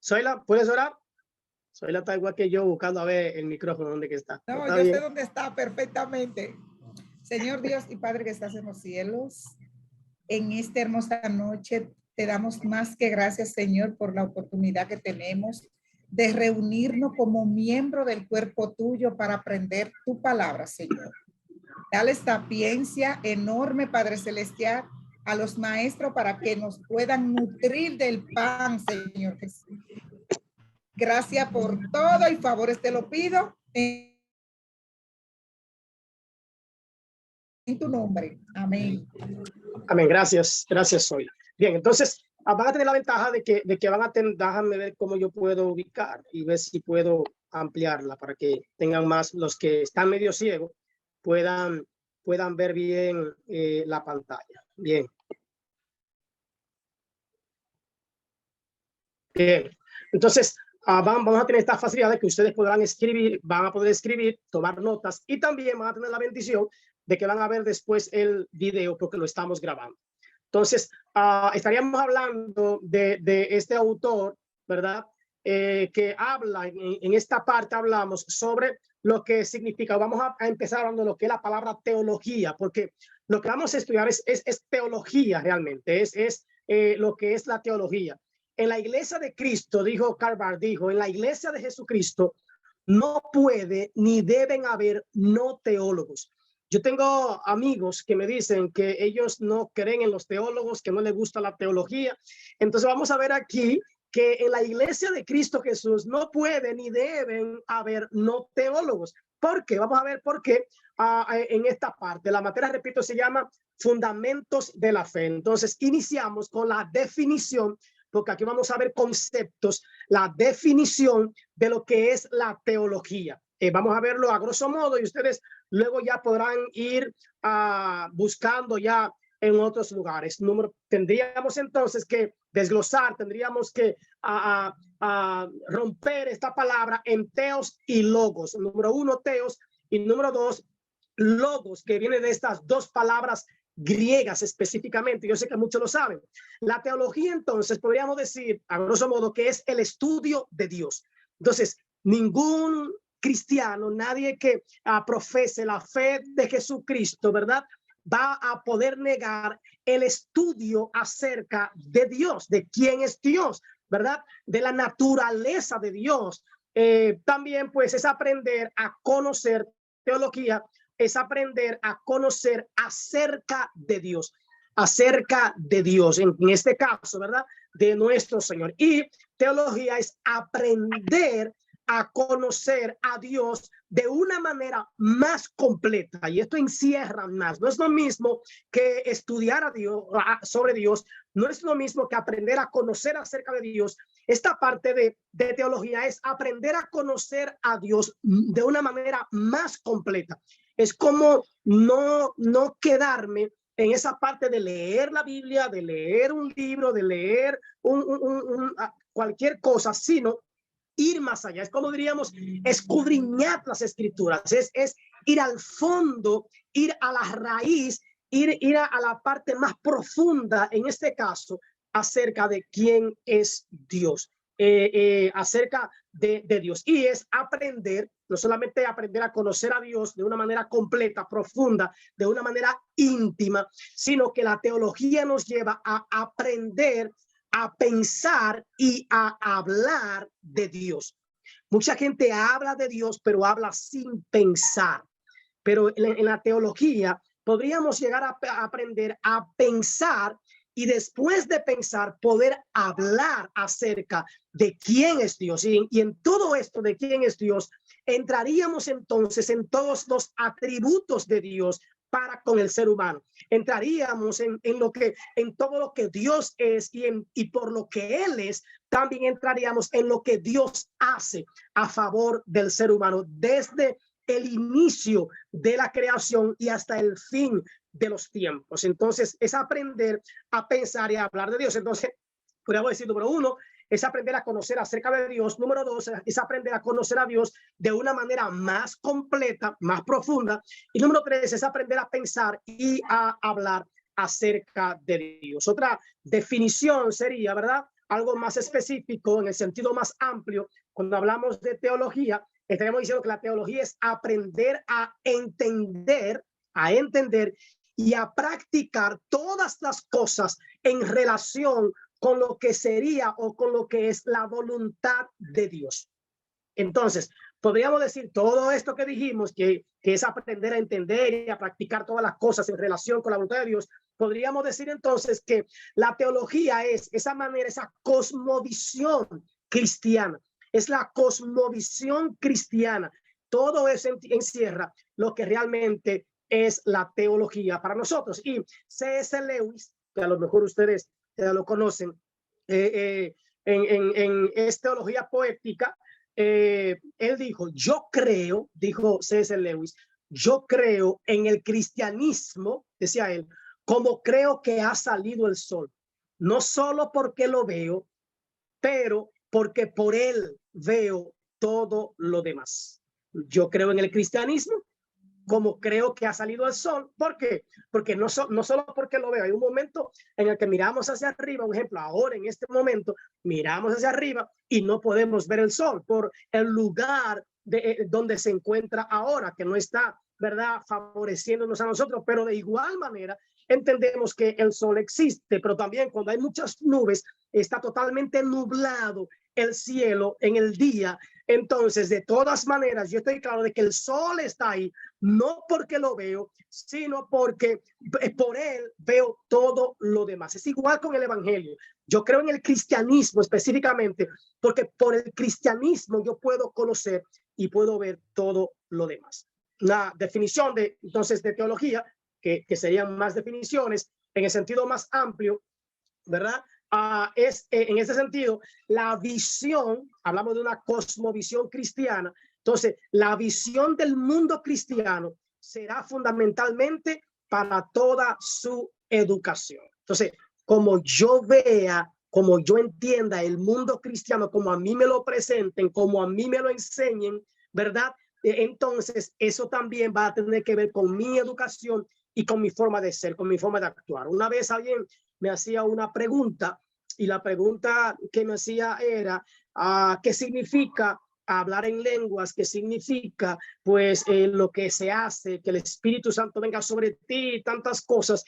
Zoila, ¿puedes orar? Zoila está igual que yo buscando a ver el micrófono dónde que está. No, ¿Está yo bien? sé dónde está perfectamente. Señor Dios y Padre que estás en los cielos, en esta hermosa noche te damos más que gracias, Señor, por la oportunidad que tenemos de reunirnos como miembro del cuerpo tuyo para aprender tu palabra, Señor. Dale sapiencia enorme, Padre Celestial, a los maestros para que nos puedan nutrir del pan, Señor Jesús. Gracias por todo y favores te lo pido en tu nombre. Amén. Amén, gracias, gracias, Zoila. Bien, entonces van a tener la ventaja de que van a tener, déjame ver cómo yo puedo ubicar y ver si puedo ampliarla para que tengan más, los que están medio ciegos puedan ver bien la pantalla. Bien. Bien, entonces vamos a tener esta facilidad de que ustedes podrán escribir, van a poder escribir, tomar notas y también van a tener la bendición de que van a ver después el video porque lo estamos grabando. Entonces, estaríamos hablando de este autor, ¿verdad? Que habla, en esta parte hablamos sobre lo que significa, vamos a empezar hablando de lo que es la palabra teología, porque lo que vamos a estudiar es teología realmente, es lo que es la teología. En la iglesia de Cristo, dijo Karl Barth, dijo, en la iglesia de Jesucristo no puede ni deben haber no teólogos. Yo tengo amigos que me dicen que ellos no creen en los teólogos, que no les gusta la teología. Entonces vamos a ver aquí que en la iglesia de Cristo Jesús no puede ni deben haber no teólogos. ¿Por qué? Vamos a ver por qué en esta parte. La materia, repito, se llama Fundamentos de la Fe. Entonces iniciamos con la definición, porque aquí vamos a ver conceptos, la definición de lo que es la teología. Vamos a verlo a grosso modo y ustedes luego ya podrán ir buscando ya en otros lugares. Tendríamos entonces que desglosar, tendríamos que romper esta palabra en teos y logos. Número uno, teos, y número dos, logos, que viene de estas dos palabras griegas específicamente. Yo sé que muchos lo saben. La teología, entonces, podríamos decir, a grosso modo, que es el estudio de Dios. Entonces, ningún cristiano, nadie que profese la fe de Jesucristo, ¿verdad?, va a poder negar el estudio acerca de Dios, de quién es Dios, ¿verdad?, de la naturaleza de Dios. También, pues, es aprender a conocer teología, es aprender a conocer acerca de Dios, en este caso, ¿verdad?, de nuestro Señor. Y teología es aprender a conocer a Dios de una manera más completa, y esto encierra más. No es lo mismo que estudiar a Dios, sobre Dios, no es lo mismo que aprender a conocer acerca de Dios. Esta parte de teología es aprender a conocer a Dios de una manera más completa. Es como no quedarme en esa parte de leer la Biblia, de leer un libro, de leer cualquier cosa, sino ir más allá. Es como diríamos, escudriñar las escrituras, es ir al fondo, ir a la raíz, ir a la parte más profunda, en este caso, acerca de quién es Dios, acerca de Dios. Y es aprender, no solamente aprender a conocer a Dios de una manera completa, profunda, de una manera íntima, sino que la teología nos lleva a aprender a pensar y a hablar de Dios. Mucha gente habla de Dios, pero habla sin pensar. Pero en la teología podríamos llegar a aprender a pensar y después de pensar poder hablar acerca de quién es Dios. Y en todo esto de quién es Dios, entraríamos entonces en todos los atributos de Dios para con el ser humano. Entraríamos en todo lo que Dios es y por lo que Él es. También entraríamos en lo que Dios hace a favor del ser humano desde el inicio de la creación y hasta el fin de los tiempos. Entonces es aprender a pensar y a hablar de Dios. Entonces podríamos decir, número uno, es aprender a conocer acerca de Dios. Número dos, es aprender a conocer a Dios de una manera más completa, más profunda. Y número tres, es aprender a pensar y a hablar acerca de Dios. Otra definición sería, ¿verdad?, algo más específico, en el sentido más amplio, cuando hablamos de teología, estaremos diciendo que la teología es aprender a entender y a practicar todas las cosas en relación con lo que sería o con lo que es la voluntad de Dios. Entonces, podríamos decir todo esto que dijimos, que es aprender a entender y a practicar todas las cosas en relación con la voluntad de Dios. Podríamos decir entonces que la teología es esa manera, esa cosmovisión cristiana, es la cosmovisión cristiana. Todo eso encierra lo que realmente es la teología para nosotros. Y C.S. Lewis, que a lo mejor ustedes lo conocen, es teología poética. Él dijo, yo creo, dijo C.S. Lewis, yo creo en el cristianismo, decía él, como creo que ha salido el sol, no solo porque lo veo, pero porque por él veo todo lo demás. Yo creo en el cristianismo como creo que ha salido el sol. ¿Por qué? Porque no solo porque lo veo. Hay un momento en el que miramos hacia arriba, un ejemplo, ahora en este momento, miramos hacia arriba y no podemos ver el sol por el lugar donde se encuentra ahora, que no está, ¿verdad?, favoreciéndonos a nosotros, pero de igual manera entendemos que el sol existe, pero también cuando hay muchas nubes, está totalmente nublado el cielo en el día. Entonces, de todas maneras, yo estoy claro de que el sol está ahí, no porque lo veo, sino porque por él veo todo lo demás. Es igual con el evangelio. Yo creo en el cristianismo específicamente, porque por el cristianismo yo puedo conocer y puedo ver todo lo demás. La definición entonces de teología, que serían más definiciones en el sentido más amplio, ¿verdad? Es en ese sentido la visión, hablamos de una cosmovisión cristiana. Entonces, la visión del mundo cristiano será fundamentalmente para toda su educación. Entonces, como yo vea, como yo entienda el mundo cristiano, como a mí me lo presenten, como a mí me lo enseñen, ¿verdad? Entonces, eso también va a tener que ver con mi educación y con mi forma de ser, con mi forma de actuar. Una vez alguien me hacía una pregunta y la pregunta que me hacía era, ¿qué significa hablar en lenguas? ¿Qué significa pues lo que se hace, que el Espíritu Santo venga sobre ti, tantas cosas?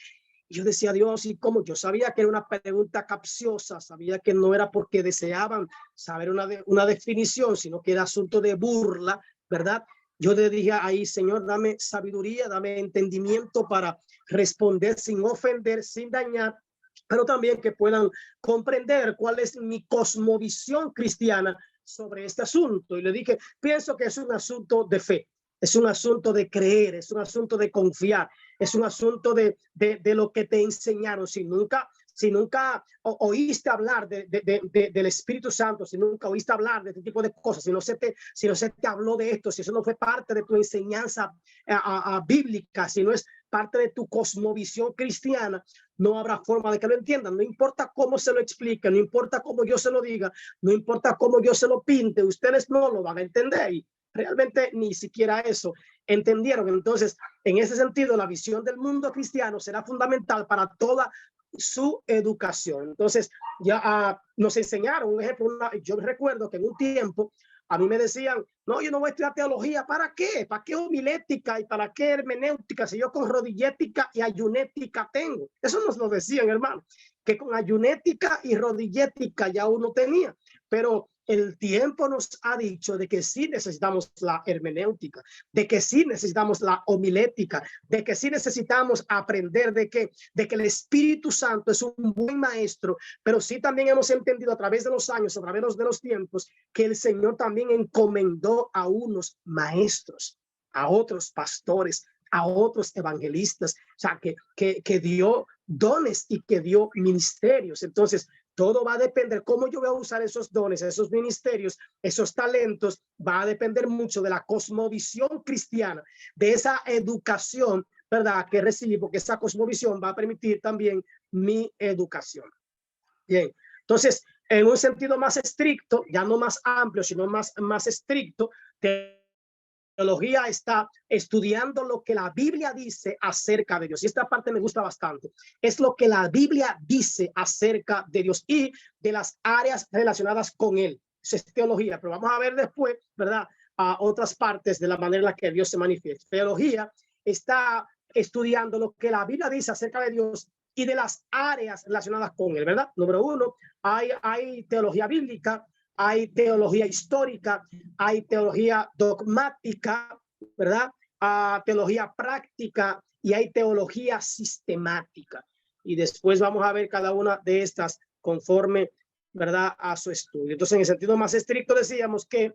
Y yo decía, Dios, y como yo sabía que era una pregunta capciosa, sabía que no era porque deseaban saber una definición, sino que era asunto de burla, ¿verdad? Yo le dije ahí, Señor, dame sabiduría, dame entendimiento para responder sin ofender, sin dañar, pero también que puedan comprender cuál es mi cosmovisión cristiana sobre este asunto. Y le dije, pienso que es un asunto de fe, es un asunto de creer, es un asunto de confiar, es un asunto de lo que te enseñaron. Si nunca oíste hablar del Espíritu Santo, si nunca oíste hablar de este tipo de cosas, si no se te habló de esto, si eso no fue parte de tu enseñanza bíblica, si no es parte de tu cosmovisión cristiana, no habrá forma de que lo entiendan. No importa cómo se lo explique, no importa cómo yo se lo diga, no importa cómo yo se lo pinte, ustedes no lo van a entender. Y realmente ni siquiera eso entendieron. Entonces, en ese sentido, la visión del mundo cristiano será fundamental para toda su educación. Entonces, ya nos enseñaron un ejemplo. Yo recuerdo que en un tiempo a mí me decían, no, yo no voy a estudiar teología. ¿Para qué? ¿Para qué homilética y para qué hermenéutica? Si yo con rodillética y ayunética tengo. Eso nos lo decían, hermano, que con ayunética y rodillética ya uno tenía. Pero el tiempo nos ha dicho de que sí necesitamos la hermenéutica, de que sí necesitamos la homilética, de que sí necesitamos aprender de que el Espíritu Santo es un buen maestro, pero sí también hemos entendido a través de los años, a través de los tiempos, que el Señor también encomendó a unos maestros, a otros pastores, a otros evangelistas, o sea, que dio dones y que dio ministerios. Entonces, todo va a depender cómo yo voy a usar esos dones, esos ministerios, esos talentos. Va a depender mucho de la cosmovisión cristiana, de esa educación, ¿verdad?, que recibí, porque esa cosmovisión va a permitir también mi educación. Bien, entonces, en un sentido más estricto, ya no más amplio, sino más estricto, teología está estudiando lo que la Biblia dice acerca de Dios. Y esta parte me gusta bastante. Es lo que la Biblia dice acerca de Dios y de las áreas relacionadas con él. Eso es teología, pero vamos a ver después, ¿verdad? A otras partes de la manera en la que Dios se manifiesta. Teología está estudiando lo que la Biblia dice acerca de Dios y de las áreas relacionadas con él, ¿verdad? Número uno, hay teología bíblica, hay teología histórica, hay teología dogmática, ¿verdad? Teología práctica y hay teología sistemática. Y después vamos a ver cada una de estas conforme, ¿verdad?, a su estudio. Entonces, en el sentido más estricto, decíamos que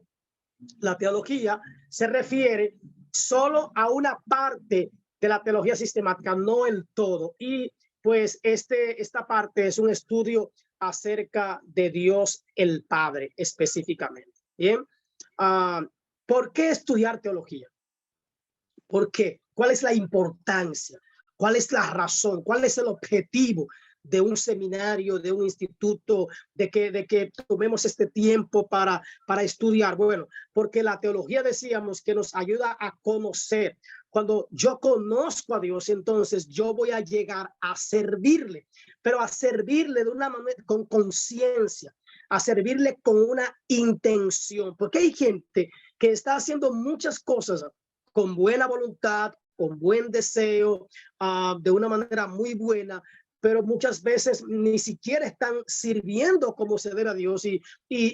la teología se refiere solo a una parte de la teología sistemática, no el todo. Y pues esta parte es un estudio acerca de Dios el Padre específicamente. Bien, ¿por qué estudiar teología? ¿Por qué? ¿Cuál es la importancia? ¿Cuál es la razón? ¿Cuál es el objetivo de un seminario, de un instituto, de que tomemos este tiempo para estudiar? Bueno, porque la teología, decíamos, que nos ayuda a conocer. Cuando yo conozco a Dios, entonces yo voy a llegar a servirle, pero a servirle de una manera con conciencia, a servirle con una intención, porque hay gente que está haciendo muchas cosas con buena voluntad, con buen deseo, de una manera muy buena, pero muchas veces ni siquiera están sirviendo como se debe a Dios y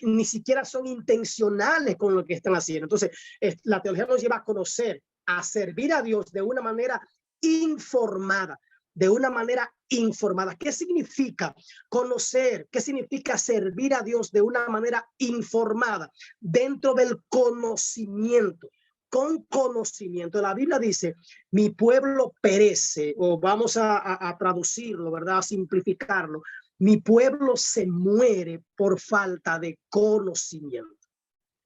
ni siquiera son intencionales con lo que están haciendo. Entonces, la teología nos lleva a conocer, a servir a Dios de una manera informada, de una manera informada. ¿Qué significa conocer? ¿Qué significa servir a Dios de una manera informada? Dentro del conocimiento. Con conocimiento. La Biblia dice, mi pueblo perece, o vamos a traducirlo, ¿verdad? A simplificarlo. Mi pueblo se muere por falta de conocimiento.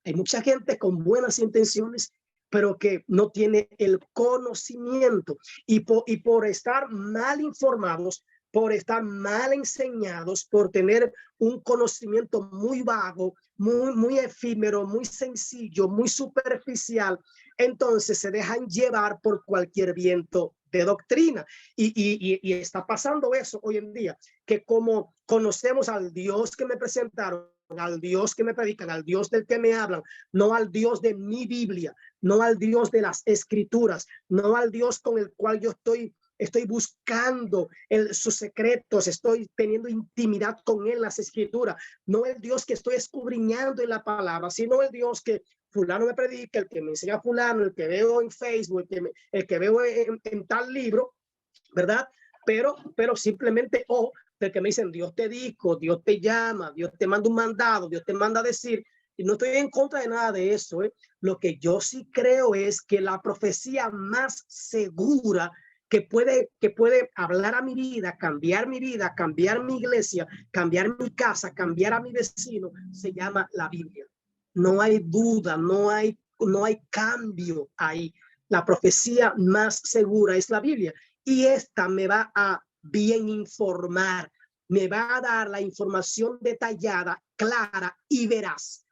Hay mucha gente con buenas intenciones, pero que no tiene el conocimiento y por estar mal informados, por estar mal enseñados, por tener un conocimiento muy vago, muy efímero, muy sencillo, muy superficial, entonces se dejan llevar por cualquier viento de doctrina. Y está pasando eso hoy en día, que como conocemos al Dios que me presentaron, al Dios que me predican, al Dios del que me hablan, no al Dios de mi Biblia, no al Dios de las Escrituras, no al Dios con el cual yo estoy buscando sus secretos, estoy teniendo intimidad con él, las Escrituras, no el Dios que estoy escudriñando en la palabra, sino el Dios que fulano me predica, el que me enseña a fulano, el que veo en Facebook, el que veo en tal libro, ¿verdad? Pero simplemente, del que me dicen, Dios te dijo, Dios te llama, Dios te manda un mandado, Dios te manda a decir, y no estoy en contra de nada de eso. Lo que yo sí creo es que la profecía más segura que puede hablar a mi vida, cambiar mi iglesia, cambiar mi casa, cambiar a mi vecino, se llama la Biblia. No hay duda, no hay cambio ahí. La profecía más segura es la Biblia y esta me va a bien informar, me va a dar la información detallada, clara y veraz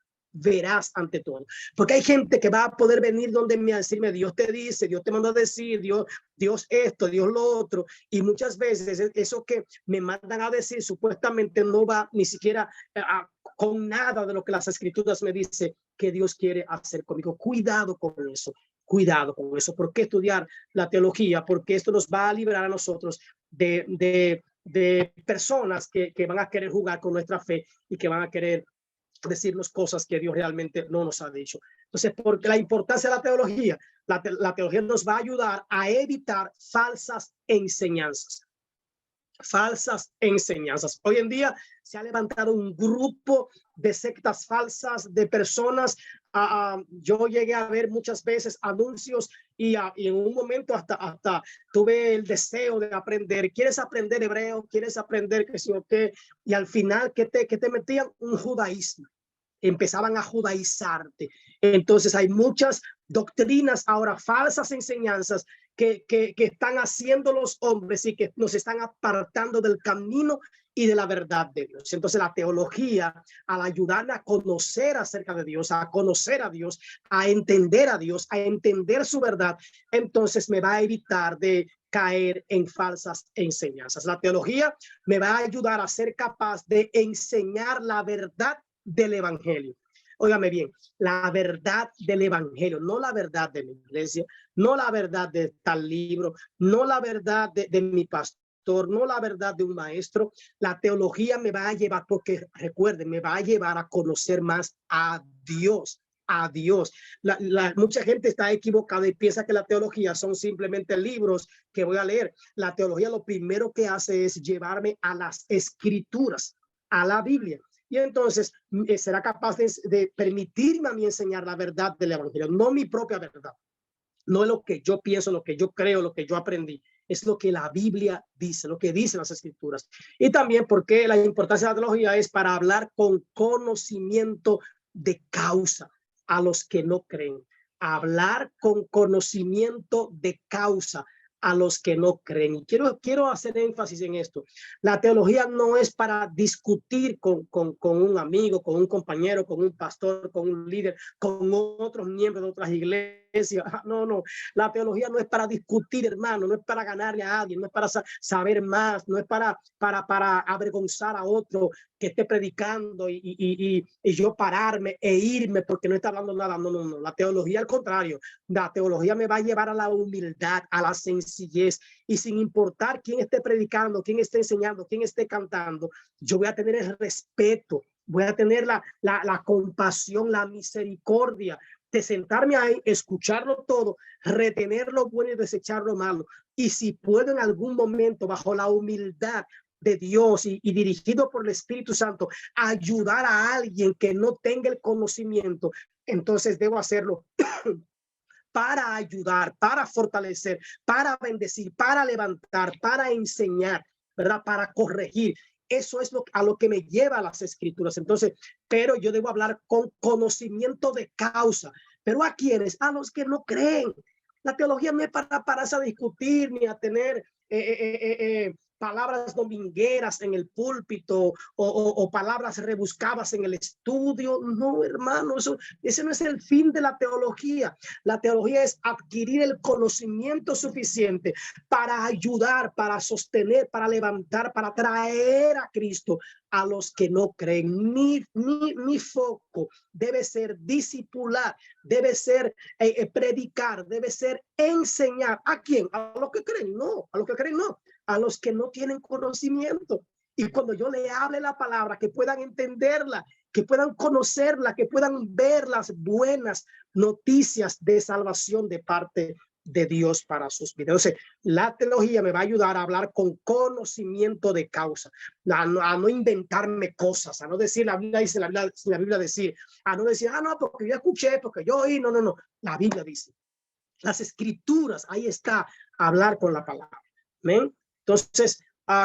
ante todo, porque hay gente que va a poder venir donde me a decirme, Dios te dice, Dios te manda a decir, Dios esto, Dios lo otro, y muchas veces eso que me mandan a decir supuestamente no va ni siquiera con nada de lo que las Escrituras me dice que Dios quiere hacer conmigo. Cuidado con eso. Cuidado con eso. ¿Por qué estudiar la teología? Porque esto nos va a librar a nosotros de personas que van a querer jugar con nuestra fe y que van a querer decirnos cosas que Dios realmente no nos ha dicho. Entonces, porque la importancia de la teología, la teología nos va a ayudar a evitar falsas enseñanzas. Falsas enseñanzas. Hoy en día se ha levantado un grupo de sectas falsas, de personas. Yo llegué a ver muchas veces anuncios y en un momento hasta tuve el deseo de aprender. ¿Quieres aprender hebreo? ¿Quieres aprender qué sé yo qué? Y al final, ¿qué te metían? Un judaísmo. Empezaban a judaizarte. Entonces hay muchas doctrinas ahora, falsas enseñanzas que están haciendo los hombres y que nos están apartando del camino y de la verdad de Dios. Entonces la teología, al ayudarme a conocer acerca de Dios, a conocer a Dios, a entender su verdad, entonces me va a evitar de caer en falsas enseñanzas. La teología me va a ayudar a ser capaz de enseñar la verdad del evangelio. Óigame bien, la verdad del evangelio, no la verdad de mi iglesia, no la verdad de tal libro, no la verdad de mi pastor, no la verdad de un maestro. La teología me va a llevar, porque recuerden, me va a llevar a conocer más a Dios. A Dios. Mucha gente está equivocada y piensa que la teología son simplemente libros que voy a leer. La teología lo primero que hace es llevarme a las escrituras, a la Biblia. Y entonces será capaz de permitirme a mí enseñar la verdad del evangelio, no mi propia verdad, no es lo que yo pienso, lo que yo creo, lo que yo aprendí, es lo que la Biblia dice, lo que dicen las escrituras. Y también porque la importancia de la teología es para hablar con conocimiento de causa a los que no creen, hablar con conocimiento de causa a los que no creen. Y quiero hacer énfasis en esto. La teología no es para discutir con un amigo, con un compañero, con un pastor, con un líder, con otros miembros de otras iglesias. No, no. La teología no es para discutir, hermano, no es para ganarle a alguien, no es para saber más, no es para avergonzar a otro que esté predicando y yo pararme e irme porque no está hablando nada. No, no, no. La teología, al contrario, la teología me va a llevar a la humildad, a la sencillez, y sin importar quién esté predicando, quién esté enseñando, quién esté cantando, yo voy a tener el respeto, voy a tener la compasión, la misericordia de sentarme ahí, escucharlo todo, retener lo bueno y desechar lo malo. Y si puedo en algún momento, bajo la humildad de Dios y dirigido por el Espíritu Santo, ayudar a alguien que no tenga el conocimiento, entonces debo hacerlo para ayudar, para fortalecer, para bendecir, para levantar, para enseñar, ¿verdad? Para corregir. Eso es a lo que me lleva a las escrituras. Entonces, pero yo debo hablar con conocimiento de causa. ¿Pero a quiénes? A los que no creen. La teología no es para discutir ni a tener palabras domingueras en el púlpito o palabras rebuscadas en el estudio. No, hermano, ese no es el fin de la teología. La teología es adquirir el conocimiento suficiente para ayudar, para sostener, para levantar, para traer a Cristo a los que no creen. Mi foco debe ser discipular, debe ser predicar, debe ser enseñar. ¿A quién? ¿A los que creen? No, a los que creen no, a los que no tienen conocimiento. Y cuando yo le hable la palabra, que puedan entenderla, que puedan conocerla, que puedan ver las buenas noticias de salvación de parte de Dios para sus vidas. Entonces, la teología me va a ayudar a hablar con conocimiento de causa, a no inventarme cosas, a no decir la Biblia dice, la Biblia decir, a no decir, no, porque yo escuché, porque yo oí, no, no, no. La Biblia dice, las escrituras, ahí está, hablar con la palabra. ¿Ven? Entonces,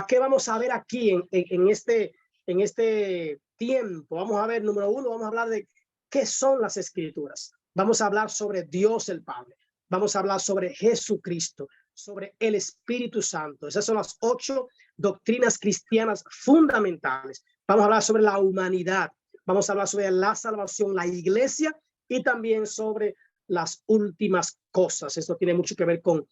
¿qué vamos a ver aquí en este tiempo? Vamos a ver, número uno, vamos a hablar de qué son las escrituras. Vamos a hablar sobre Dios el Padre. Vamos a hablar sobre Jesucristo, sobre el Espíritu Santo. Esas son las 8 doctrinas cristianas fundamentales. Vamos a hablar sobre la humanidad. Vamos a hablar sobre la salvación, la iglesia y también sobre las últimas cosas. Esto tiene mucho que ver con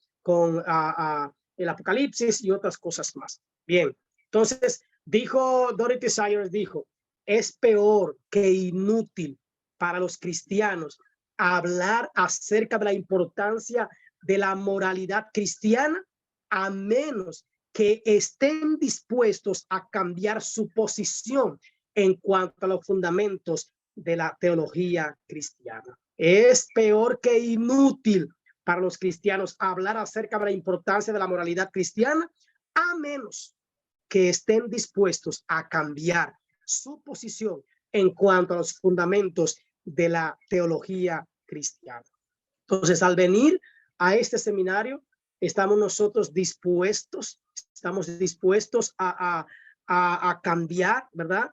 el Apocalipsis y otras cosas más. Bien, entonces Dorothy Sayers dijo, es peor que inútil para los cristianos hablar acerca de la importancia de la moralidad cristiana a menos que estén dispuestos a cambiar su posición en cuanto a los fundamentos de la teología cristiana. Es peor que inútil para los cristianos hablar acerca de la importancia de la moralidad cristiana a menos que estén dispuestos a cambiar su posición en cuanto a los fundamentos de la teología cristiana. Entonces, al venir a este seminario, estamos nosotros dispuestos a cambiar, ¿verdad?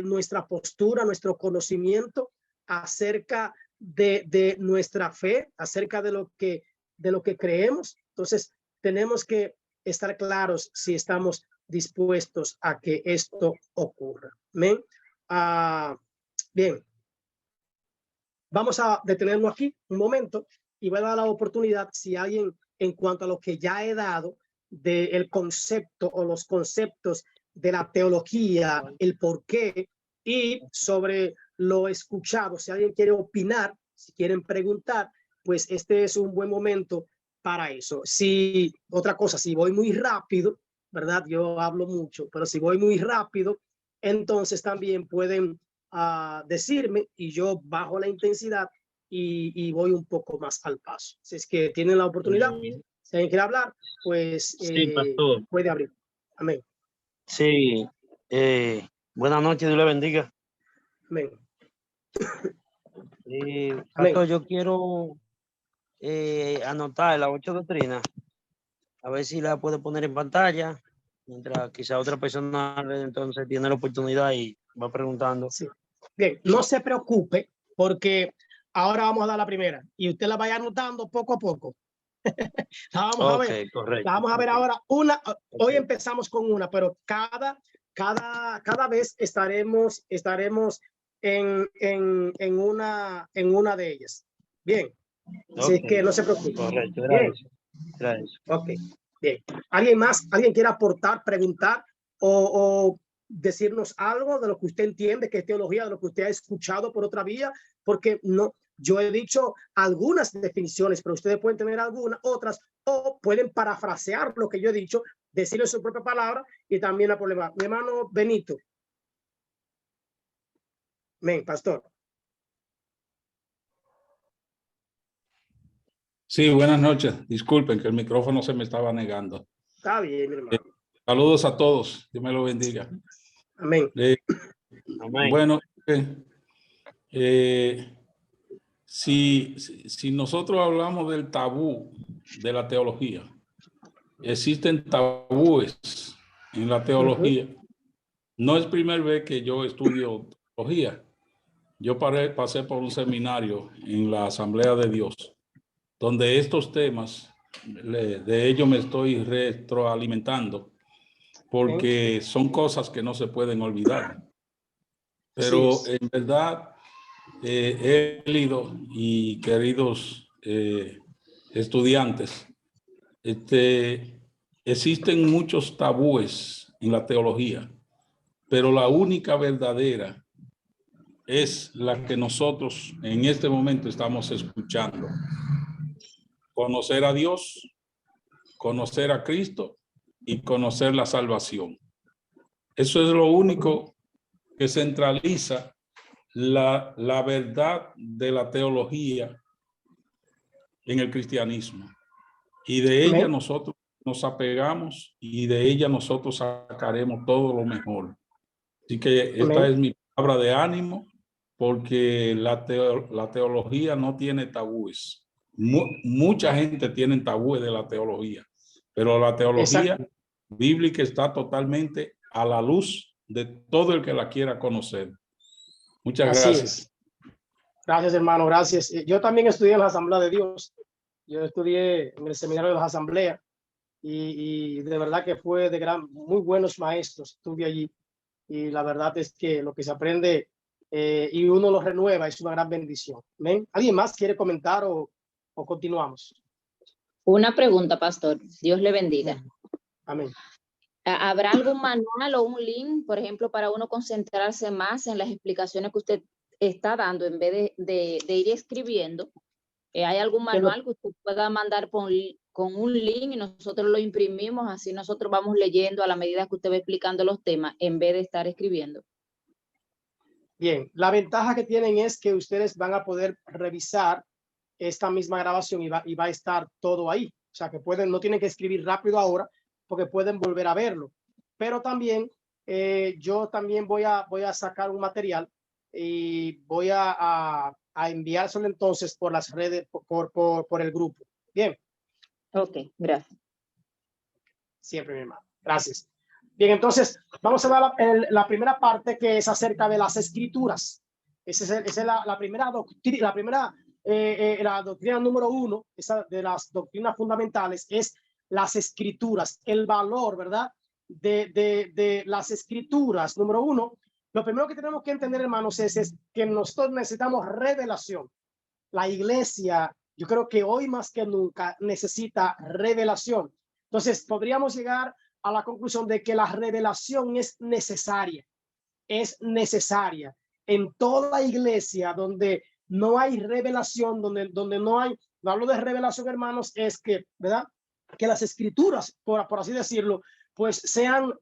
Nuestra postura, nuestro conocimiento acerca de nuestra fe, acerca de lo que creemos. Entonces, tenemos que estar claros si estamos dispuestos a que esto ocurra. Amén. Bien, vamos a detenernos aquí un momento y voy a dar la oportunidad si alguien, en cuanto a lo que ya he dado del concepto o los conceptos de la teología, el por qué y sobre lo escuchado, si alguien quiere opinar, si quieren preguntar, pues este es un buen momento para eso. Si otra cosa, si voy muy rápido, ¿verdad? Yo hablo mucho, pero si voy muy rápido, entonces también pueden decirme y yo bajo la intensidad y voy un poco más al paso. Si es que tienen la oportunidad, si alguien quiere hablar, pues Sí, pastor. puede abrir. Amén. Sí. Buenas noches, Dios le bendiga. Amén. Pastor, yo quiero anotar las 8 doctrinas. A ver si la puede poner en pantalla. Mientras quizá otra persona entonces tiene la oportunidad y va preguntando. Sí. Bien, no se preocupe porque ahora vamos a dar la primera y usted la vaya anotando poco a poco. La vamos a ver. Correcto. La vamos a ver ahora. Hoy empezamos con una, pero cada vez estaremos en una de ellas. Bien. Así que no se preocupe. Correcto. Gracias. Ok. Bien. ¿Alguien más? ¿Alguien quiere aportar, preguntar o decirnos algo de lo que usted entiende que es teología, de lo que usted ha escuchado por otra vía? Porque no, yo he dicho algunas definiciones, pero ustedes pueden tener algunas, otras, o pueden parafrasear lo que yo he dicho, decirlo en su propia palabra y también la problema. Mi hermano Benito. Amén, pastor. Sí, buenas noches. Disculpen que el micrófono se me estaba negando. Está bien, mi hermano. Saludos a todos. Dios me lo bendiga. Amén. Amén. Bueno, si nosotros hablamos del tabú de la teología, existen tabúes en la teología. No es primera vez que yo estudio teología. Yo pasé por un seminario en la Asamblea de Dios, donde estos temas, de ellos me estoy retroalimentando, porque son cosas que no se pueden olvidar. Pero en verdad, he leído y queridos estudiantes, existen muchos tabúes en la teología, pero la única verdadera es la que nosotros en este momento estamos escuchando. Conocer a Dios, conocer a Cristo y conocer la salvación. Eso es lo único que centraliza la verdad de la teología en el cristianismo. Y de ella nosotros nos apegamos y de ella nosotros sacaremos todo lo mejor. Así que esta es mi palabra de ánimo, porque la teología no tiene tabúes. Mucha gente tiene tabúes de la teología, pero la teología bíblica está totalmente a la luz de todo el que la quiera conocer. Muchas gracias. Gracias, hermano, gracias. Yo también estudié en la Asamblea de Dios. Yo estudié en el seminario de la Asamblea y de verdad que fue de muy buenos maestros. Estuve allí y la verdad es que lo que se aprende y uno lo renueva es una gran bendición. ¿Ven? ¿Alguien más quiere comentar o continuamos? Una pregunta, pastor. Dios le bendiga. Amén. ¿Habrá algún manual o un link, por ejemplo, para uno concentrarse más en las explicaciones que usted está dando en vez de ir escribiendo? ¿Hay algún manual que usted pueda mandar con un link y nosotros lo imprimimos, así nosotros vamos leyendo a la medida que usted va explicando los temas en vez de estar escribiendo? Bien, la ventaja que tienen es que ustedes van a poder revisar esta misma grabación y va a estar todo ahí. O sea, que no tienen que escribir rápido ahora porque pueden volver a verlo. Pero también yo también voy a sacar un material y voy a enviárselo entonces por las redes, por el grupo. Bien. Ok, gracias. Siempre, mi hermano. Gracias. Bien, entonces vamos a ver la primera parte, que es acerca de las escrituras. Esa es la primera doctrina, la doctrina número 1, esa de las doctrinas fundamentales, es las escrituras, el valor, ¿verdad?, de las escrituras, número uno, lo primero que tenemos que entender, hermanos, es que nosotros necesitamos revelación. La iglesia, yo creo que hoy más que nunca necesita revelación. Entonces, podríamos llegar a la conclusión de que la revelación es necesaria. Es necesaria. En toda iglesia donde no hay revelación, donde no hay, no hablo de revelación, hermanos, es que, ¿verdad? Que las escrituras, por así decirlo, pues sean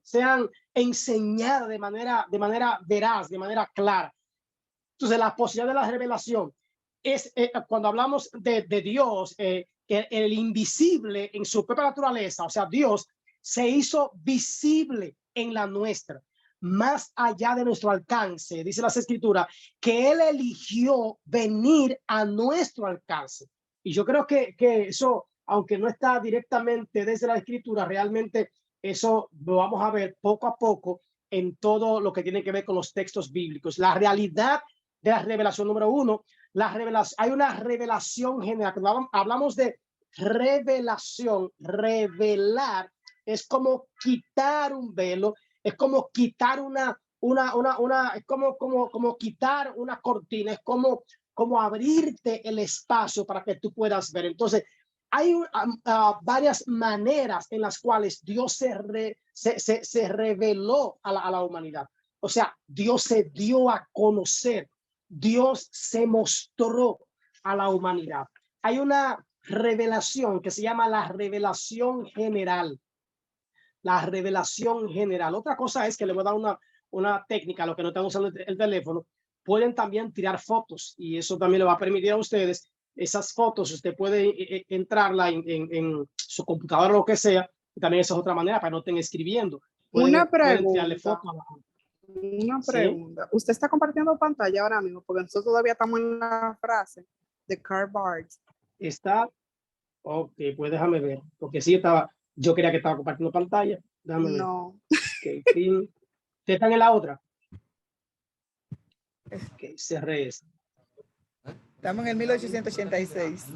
enseñadas de manera veraz, de manera clara. Entonces, la posibilidad de la revelación es cuando hablamos de Dios, el invisible en su propia naturaleza, o sea, Dios se hizo visible en la nuestra, más allá de nuestro alcance, dice las escrituras, que Él eligió venir a nuestro alcance. Y yo creo que eso, aunque no está directamente desde la escritura, realmente eso lo vamos a ver poco a poco en todo lo que tiene que ver con los textos bíblicos. La realidad de la revelación, número uno, la revelación, hay una revelación general. Cuando hablamos de revelación, revelar es como quitar un velo, es como quitar es como quitar una cortina, es como abrirte el espacio para que tú puedas ver. Entonces, hay varias maneras en las cuales Dios se reveló a la humanidad. O sea, Dios se dio a conocer. Dios se mostró a la humanidad. Hay una revelación que se llama la revelación general. La revelación general. Otra cosa es que le voy a dar una técnica a los que no están usando el teléfono. Pueden también tirar fotos y eso también le va a permitir a ustedes esas fotos. Usted puede entrarla en su computadora o lo que sea. Y también esa es otra manera para no estén escribiendo. Una pregunta. Pueden tirarle fotos. Una pregunta. ¿Sí? Usted está compartiendo pantalla ahora mismo porque nosotros todavía estamos en la frase de Karl Barth. Está. Ok, pues déjame ver. Porque sí estaba. Yo quería que estaba compartiendo pantalla. Déjame ver. No. Okay, ¿ustedes están en la otra? Ok, cerré esta. Estamos en el 1886.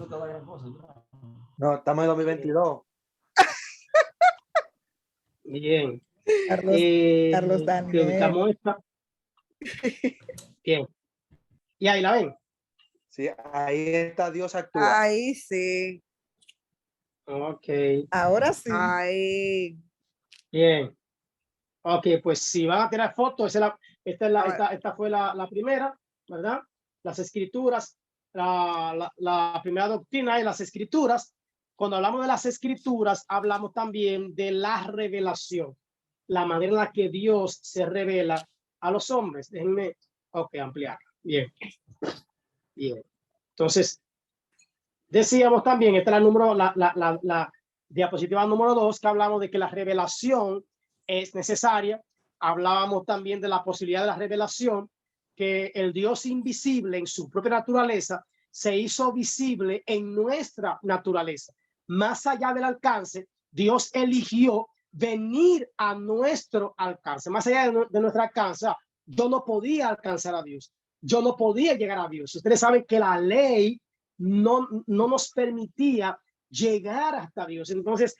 No, estamos en 2022. Bien. Carlos Daniel. Ubicamos esta. Bien. ¿Y ahí la ven? Sí, ahí está Dios actúa. Ahí sí. Ok. Ahora sí. Ahí. Bien. Ok, pues si van a tirar fotos, esta fue la primera, ¿verdad? Las escrituras, la primera doctrina y las escrituras. Cuando hablamos de las escrituras, hablamos también de la revelación, la manera en la que Dios se revela a los hombres. Déjenme, ampliar. Bien. Bien. Entonces, decíamos también, esta es la diapositiva número 2, que hablamos de que la revelación es necesaria. Hablábamos también de la posibilidad de la revelación, que el Dios invisible en su propia naturaleza se hizo visible en nuestra naturaleza. Más allá del alcance, Dios eligió venir a nuestro alcance, más allá de nuestro alcance. Yo no podía alcanzar a Dios. Yo no podía llegar a Dios. Ustedes saben que la ley no nos permitía llegar hasta Dios. Entonces,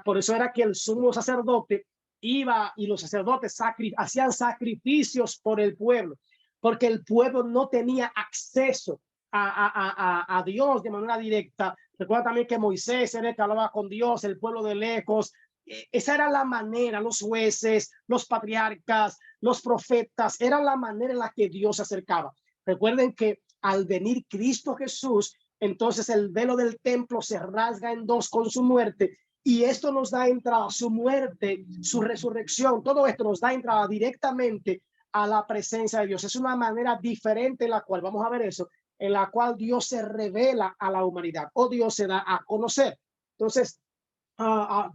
por eso era que el sumo sacerdote iba y los sacerdotes hacían sacrificios por el pueblo, porque el pueblo no tenía acceso a Dios de manera directa. Recuerda también que Moisés era el que hablaba con Dios, el pueblo de lejos. Esa era la manera, los jueces, los patriarcas, los profetas, era la manera en la que Dios se acercaba. Recuerden que al venir Cristo Jesús, entonces el velo del templo se rasga en dos con su muerte, y esto nos da entrada, su muerte, su resurrección, todo esto nos da entrada directamente a la presencia de Dios. Es una manera diferente en la cual, vamos a ver eso, en la cual Dios se revela a la humanidad, o Dios se da a conocer. Entonces,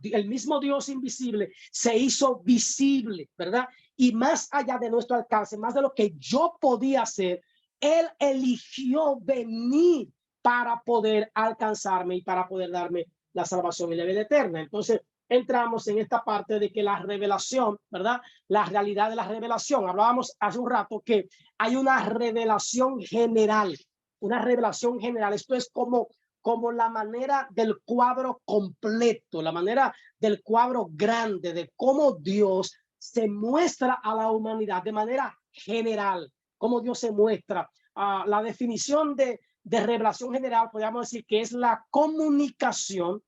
el mismo Dios invisible se hizo visible, ¿verdad? Y más allá de nuestro alcance, más de lo que yo podía hacer, Él eligió venir para poder alcanzarme y para poder darme la salvación y la vida eterna. Entonces, entramos en esta parte de que la revelación, ¿verdad? La realidad de la revelación. Hablábamos hace un rato que hay una revelación general, una revelación general. Esto es como como la manera del cuadro completo, la manera del cuadro grande de cómo Dios se muestra a la humanidad de manera general, cómo Dios se muestra. La definición de revelación general, podríamos decir que es la comunicación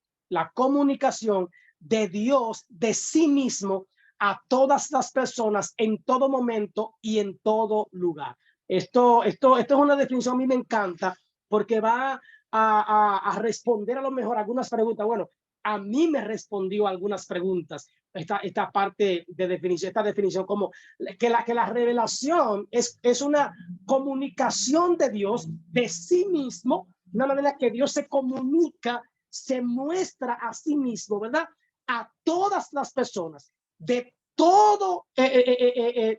de Dios de sí mismo a todas las personas en todo momento y en todo lugar. Esto es una definición, a mí me encanta, porque va a responder a lo mejor algunas preguntas. Bueno, a mí me respondió algunas preguntas esta parte de definición, esta definición como que la revelación es una comunicación de Dios de sí mismo, una manera que Dios se comunica, se muestra a sí mismo, ¿verdad? A todas las personas de todo, o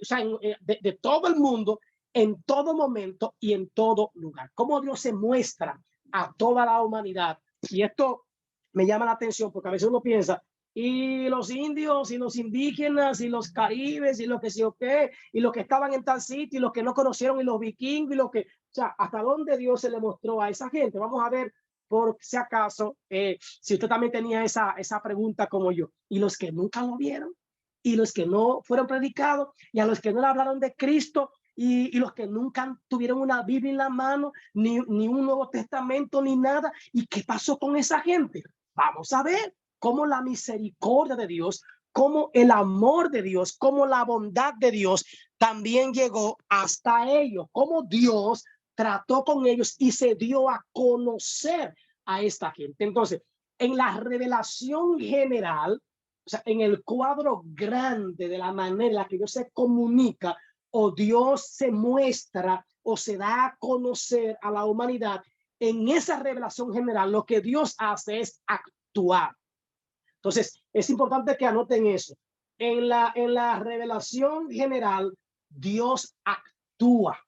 sea, de todo el mundo, en todo momento y en todo lugar. Cómo Dios se muestra a toda la humanidad. Y esto me llama la atención porque a veces uno piensa, y los indios y los indígenas y los caribes y los que sí o qué, y los que estaban en tal sitio y los que no conocieron y los vikingos y los que, o sea, hasta dónde Dios se le mostró a esa gente. Vamos a ver por si acaso, si usted también tenía esa pregunta como yo, y los que nunca lo vieron, y los que no fueron predicados, y a los que no le hablaron de Cristo, y los que nunca tuvieron una Biblia en la mano, ni un Nuevo Testamento, ni nada. ¿Y qué pasó con esa gente? Vamos a ver cómo la misericordia de Dios, cómo el amor de Dios, cómo la bondad de Dios también llegó hasta ellos, cómo Dios trató con ellos y se dio a conocer a esta gente. Entonces, en la revelación general, o sea, en el cuadro grande de la manera en la que Dios se comunica o Dios se muestra o se da a conocer a la humanidad, en esa revelación general lo que Dios hace es actuar. Entonces, es importante que anoten eso. En la revelación general, Dios actúa.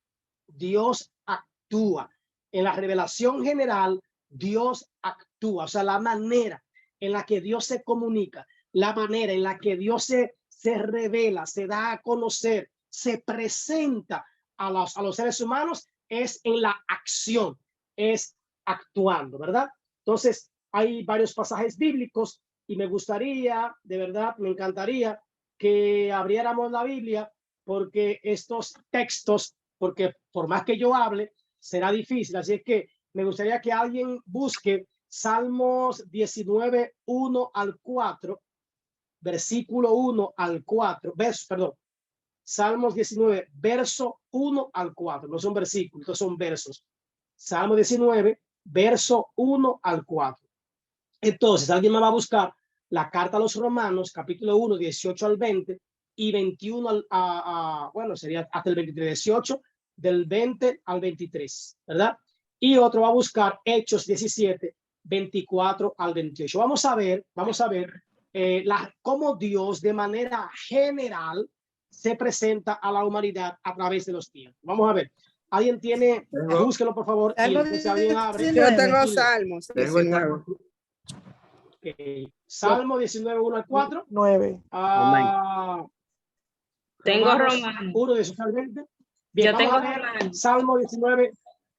Dios actúa. En la revelación general, Dios actúa. O sea, la manera en la que Dios se comunica, la manera en la que Dios se revela, se da a conocer, se presenta a los seres humanos, es en la acción, es actuando, ¿verdad? Entonces, hay varios pasajes bíblicos y me gustaría, de verdad, me encantaría que abriéramos la Biblia, porque estos textos, porque por más que yo hable, será difícil. Así es que me gustaría que alguien busque Salmos 19, 1 al 4, versículo 1 al 4, Salmos 19, verso 1 al 4, no son versículos, son versos. Salmo 19, verso 1 al 4. Entonces, alguien me va a buscar la carta a los Romanos, capítulo 1, 18 al 20 y 21 bueno, sería hasta el 23, 18, del 20 al 23, ¿verdad? Y otro va a buscar Hechos 17, 24 al 28. Vamos a ver cómo Dios de manera general se presenta a la humanidad a través de los tiempos. Vamos a ver. ¿Alguien tiene? Búsquelo, por favor. Y entonces alguien abre. Yo tengo Salmos 19. Okay. Salmo 19, 1 al 4. 9. Tengo Romanos. 1 de sus 20. Bien, Yo vamos tengo a ver Romanos. Salmo 19,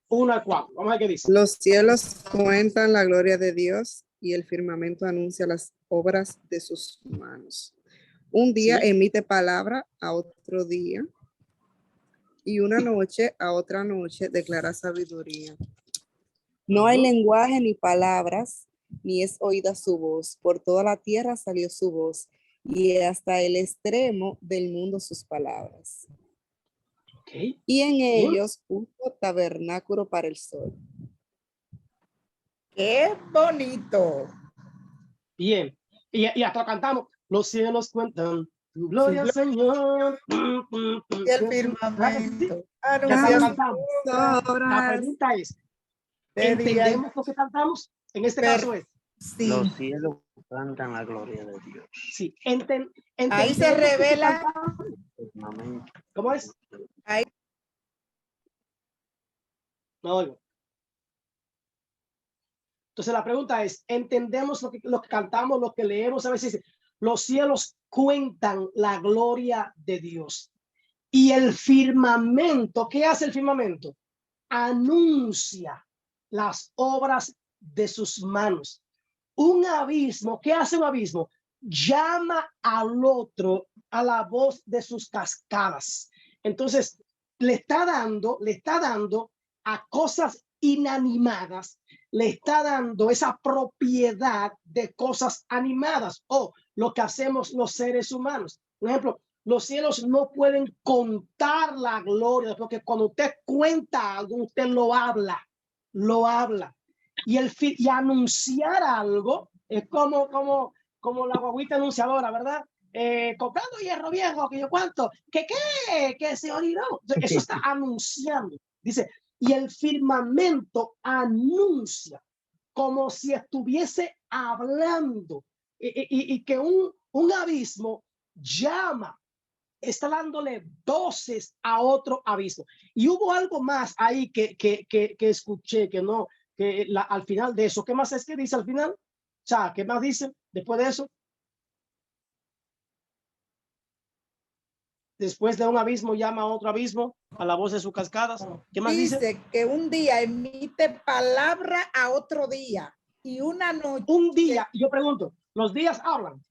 1 al 4. Vamos a ver qué dice. Los cielos cuentan la gloria de Dios y el firmamento anuncia las obras de sus manos. Un día emite palabra a otro día y una noche a otra noche declara sabiduría. No hay lenguaje ni palabras, ni es oída su voz. Por toda la tierra salió su voz y hasta el extremo del mundo sus palabras. Okay. Y en ellos un tabernáculo para el sol. ¡Qué bonito! Bien. Y hasta cantamos. Los cielos cuentan tu gloria, Sí. Señor. Y el firmamento. La pregunta es, ¿entendemos lo que cantamos? En este caso es. Sí. Los cielos cantan la gloria de Dios. Sí. Ahí se revela. ¿Cómo es? Ahí. No oigo. Entonces la pregunta es, ¿entendemos lo que cantamos, lo que leemos? A veces los cielos cuentan la gloria de Dios. Y el firmamento, ¿qué hace el firmamento? Anuncia las obras de sus manos. Un abismo, ¿qué hace un abismo? Llama al otro a la voz de sus cascadas. Entonces, le está dando a cosas inanimadas, le está dando esa propiedad de cosas animadas, o lo que hacemos los seres humanos. Por ejemplo, los cielos no pueden contar la gloria, porque cuando usted cuenta algo, usted lo habla. Y anunciar algo es como la guaguita anunciadora, ¿verdad? Comprando hierro viejo, que yo cuánto, que se orinó. Eso está anunciando. Dice, y el firmamento anuncia como si estuviese hablando, y que un abismo llama, está dándole voces a otro abismo. Y hubo algo más ahí que escuché, al final de eso, ¿qué más es que dice al final? O sea, ¿qué más dice después de eso? Después de un abismo llama a otro abismo a la voz de sus cascadas. ¿Qué más dice? Dice que un día emite palabra a otro día y una noche. Un día, yo pregunto, ¿los días hablan?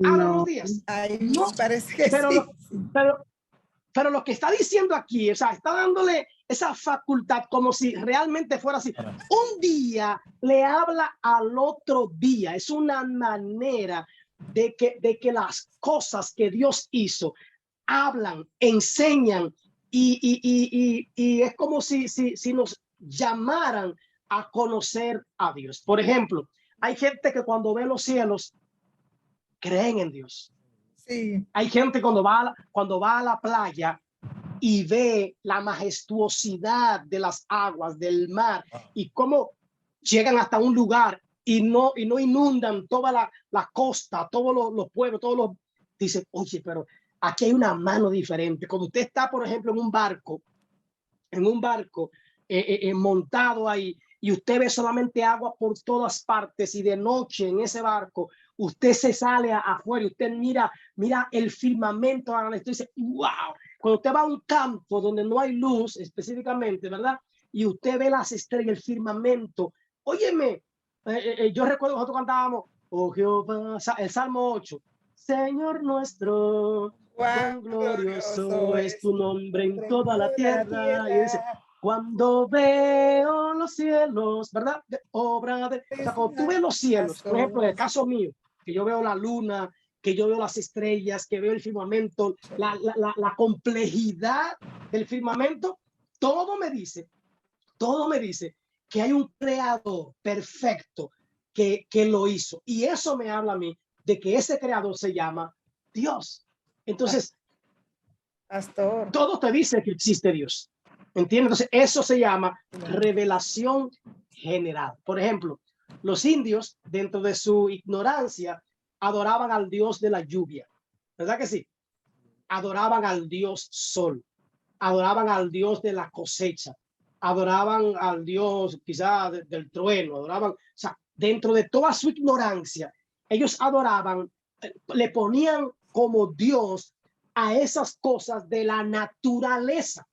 ¿Hablan los días? Ay, no, parece que pero, sí. pero lo que está diciendo aquí, o sea, está dándole esa facultad como si realmente fuera así. Un día le habla al otro día. Es una manera de que las cosas que Dios hizo hablan, enseñan, y es como si nos llamaran a conocer a Dios. Por ejemplo, hay gente que cuando ve los cielos creen en Dios. Sí. Hay gente cuando va a la playa y ve la majestuosidad de las aguas, del mar, y cómo llegan hasta un lugar y no inundan toda la costa, todos los pueblos, dicen, oye, pero aquí hay una mano diferente. Cuando usted está, por ejemplo, en un barco montado ahí, y usted ve solamente agua por todas partes, y de noche en ese barco usted se sale afuera y usted mira el firmamento, y dice, wow. Cuando usted va a un campo donde no hay luz específicamente, ¿verdad? Y usted ve las estrellas, el firmamento. Óyeme, yo recuerdo que nosotros cantábamos, oh Jehová, el Salmo 8, Señor nuestro, cuán glorioso es tu nombre en toda la tierra. Y dice, cuando veo los cielos, ¿verdad? Obra de, o sea, cuando tú ves los cielos, por ejemplo, en el caso mío, que yo veo la luna, que yo veo las estrellas, que veo el firmamento, la complejidad del firmamento, todo me dice que hay un creador perfecto que lo hizo. Y eso me habla a mí de que ese creador se llama Dios. Entonces, Pastor, todo te dice que existe Dios. ¿Entiendes? Entonces, eso se llama revelación general. Por ejemplo, los indios, dentro de su ignorancia, adoraban al Dios de la lluvia. ¿Verdad que sí? Adoraban al Dios sol. Adoraban al Dios de la cosecha. Adoraban al Dios quizá del trueno. Adoraban, o sea, dentro de toda su ignorancia, ellos adoraban, le ponían como Dios a esas cosas de la naturaleza.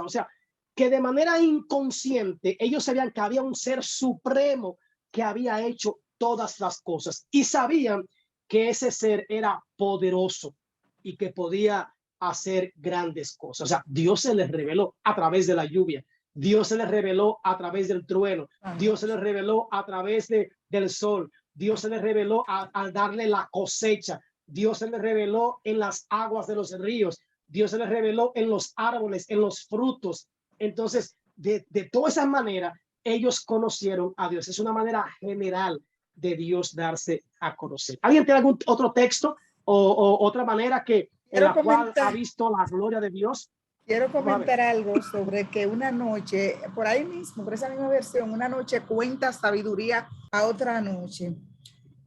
O sea, que de manera inconsciente ellos sabían que había un ser supremo que había hecho todas las cosas, y sabían que ese ser era poderoso y que podía hacer grandes cosas. O sea, Dios se les reveló a través de la lluvia, Dios se les reveló a través del trueno, Dios se les reveló a través del sol, Dios se les reveló al darle la cosecha, Dios se les reveló en las aguas de los ríos, Dios se les reveló en los árboles, en los frutos. Entonces, de toda esa manera, ellos conocieron a Dios. Es una manera general de Dios darse a conocer. ¿Alguien tiene algún otro texto o otra manera en la cual ha visto la gloria de Dios? Quiero comentar algo sobre que una noche, por ahí mismo, por esa misma versión, una noche cuenta sabiduría a otra noche.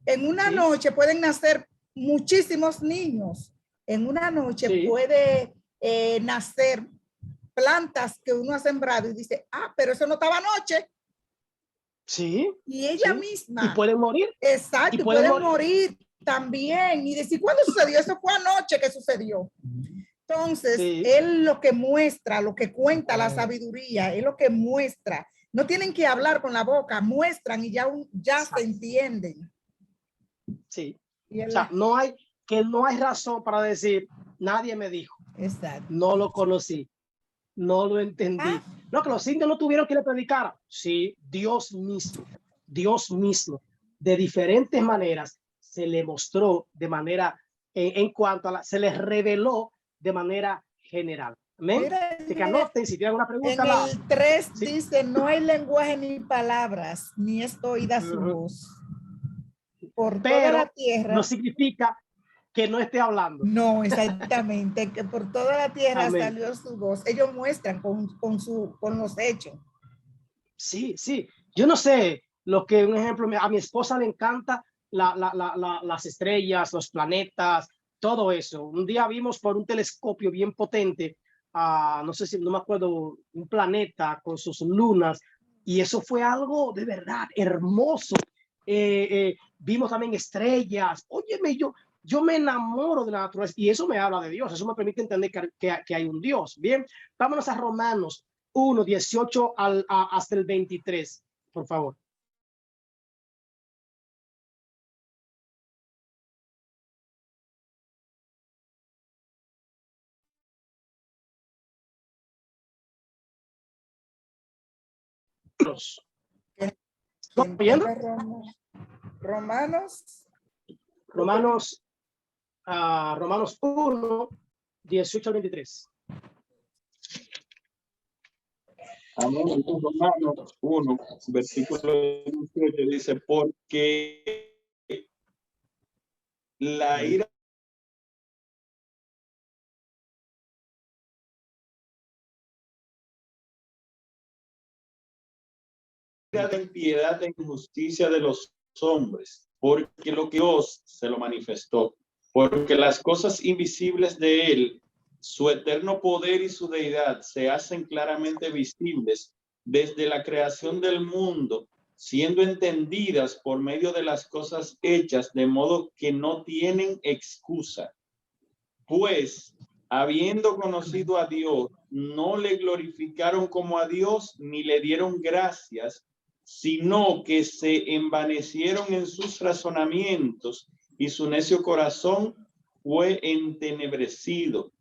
En una noche pueden nacer muchísimos niños. En una noche puede nacer plantas que uno ha sembrado y dice, pero eso no estaba anoche. Sí. Y ella misma. Y pueden morir. Exacto, y pueden morir también. Y decir, ¿cuándo sucedió? Eso fue anoche que sucedió. Entonces, él lo que muestra, lo que cuenta la sabiduría, es lo que muestra No tienen que hablar con la boca, muestran y ya se entienden. Sí. Y O sea, no hay razón para decir, nadie me dijo, exacto. no lo conocí, no lo entendí. No, que los indios no tuvieron que le predicara. Sí, Dios mismo, de diferentes maneras, se le mostró de manera, en cuanto a se les reveló de manera general. Amén. Mira, Así que anoten, si tienen alguna pregunta. En el 3 sí. dice, no hay lenguaje ni palabras, ni es oída su voz. Por toda la tierra. No significa que no esté hablando. No, exactamente, que por toda la tierra Amén. salió su voz. Ellos muestran con los hechos. Sí, sí. Yo no sé lo que, un ejemplo, a mi esposa le encanta las estrellas, los planetas, todo eso. Un día vimos por un telescopio bien potente, no sé si, no me acuerdo, un planeta con sus lunas, y eso fue algo de verdad hermoso. Vimos también estrellas. Óyeme, yo me enamoro de la naturaleza y eso me habla de Dios. Eso me permite entender que hay un Dios. Bien, vámonos a Romanos 1, 18 hasta el 23, por favor. ¿Están viendo? Romanos 1, 18 al 23. Amén. Romanos 1, versículo 18 dice, porque la ira de impiedad e injusticia de los hombres, porque lo que Dios se lo manifestó, porque las cosas invisibles de él, su eterno poder y su deidad se hacen claramente visibles desde la creación del mundo, siendo entendidas por medio de las cosas hechas, de modo que no tienen excusa. Pues, habiendo conocido a Dios, no le glorificaron como a Dios, ni le dieron gracias, sino que se envanecieron en sus razonamientos y su necio corazón fue entenebrecido.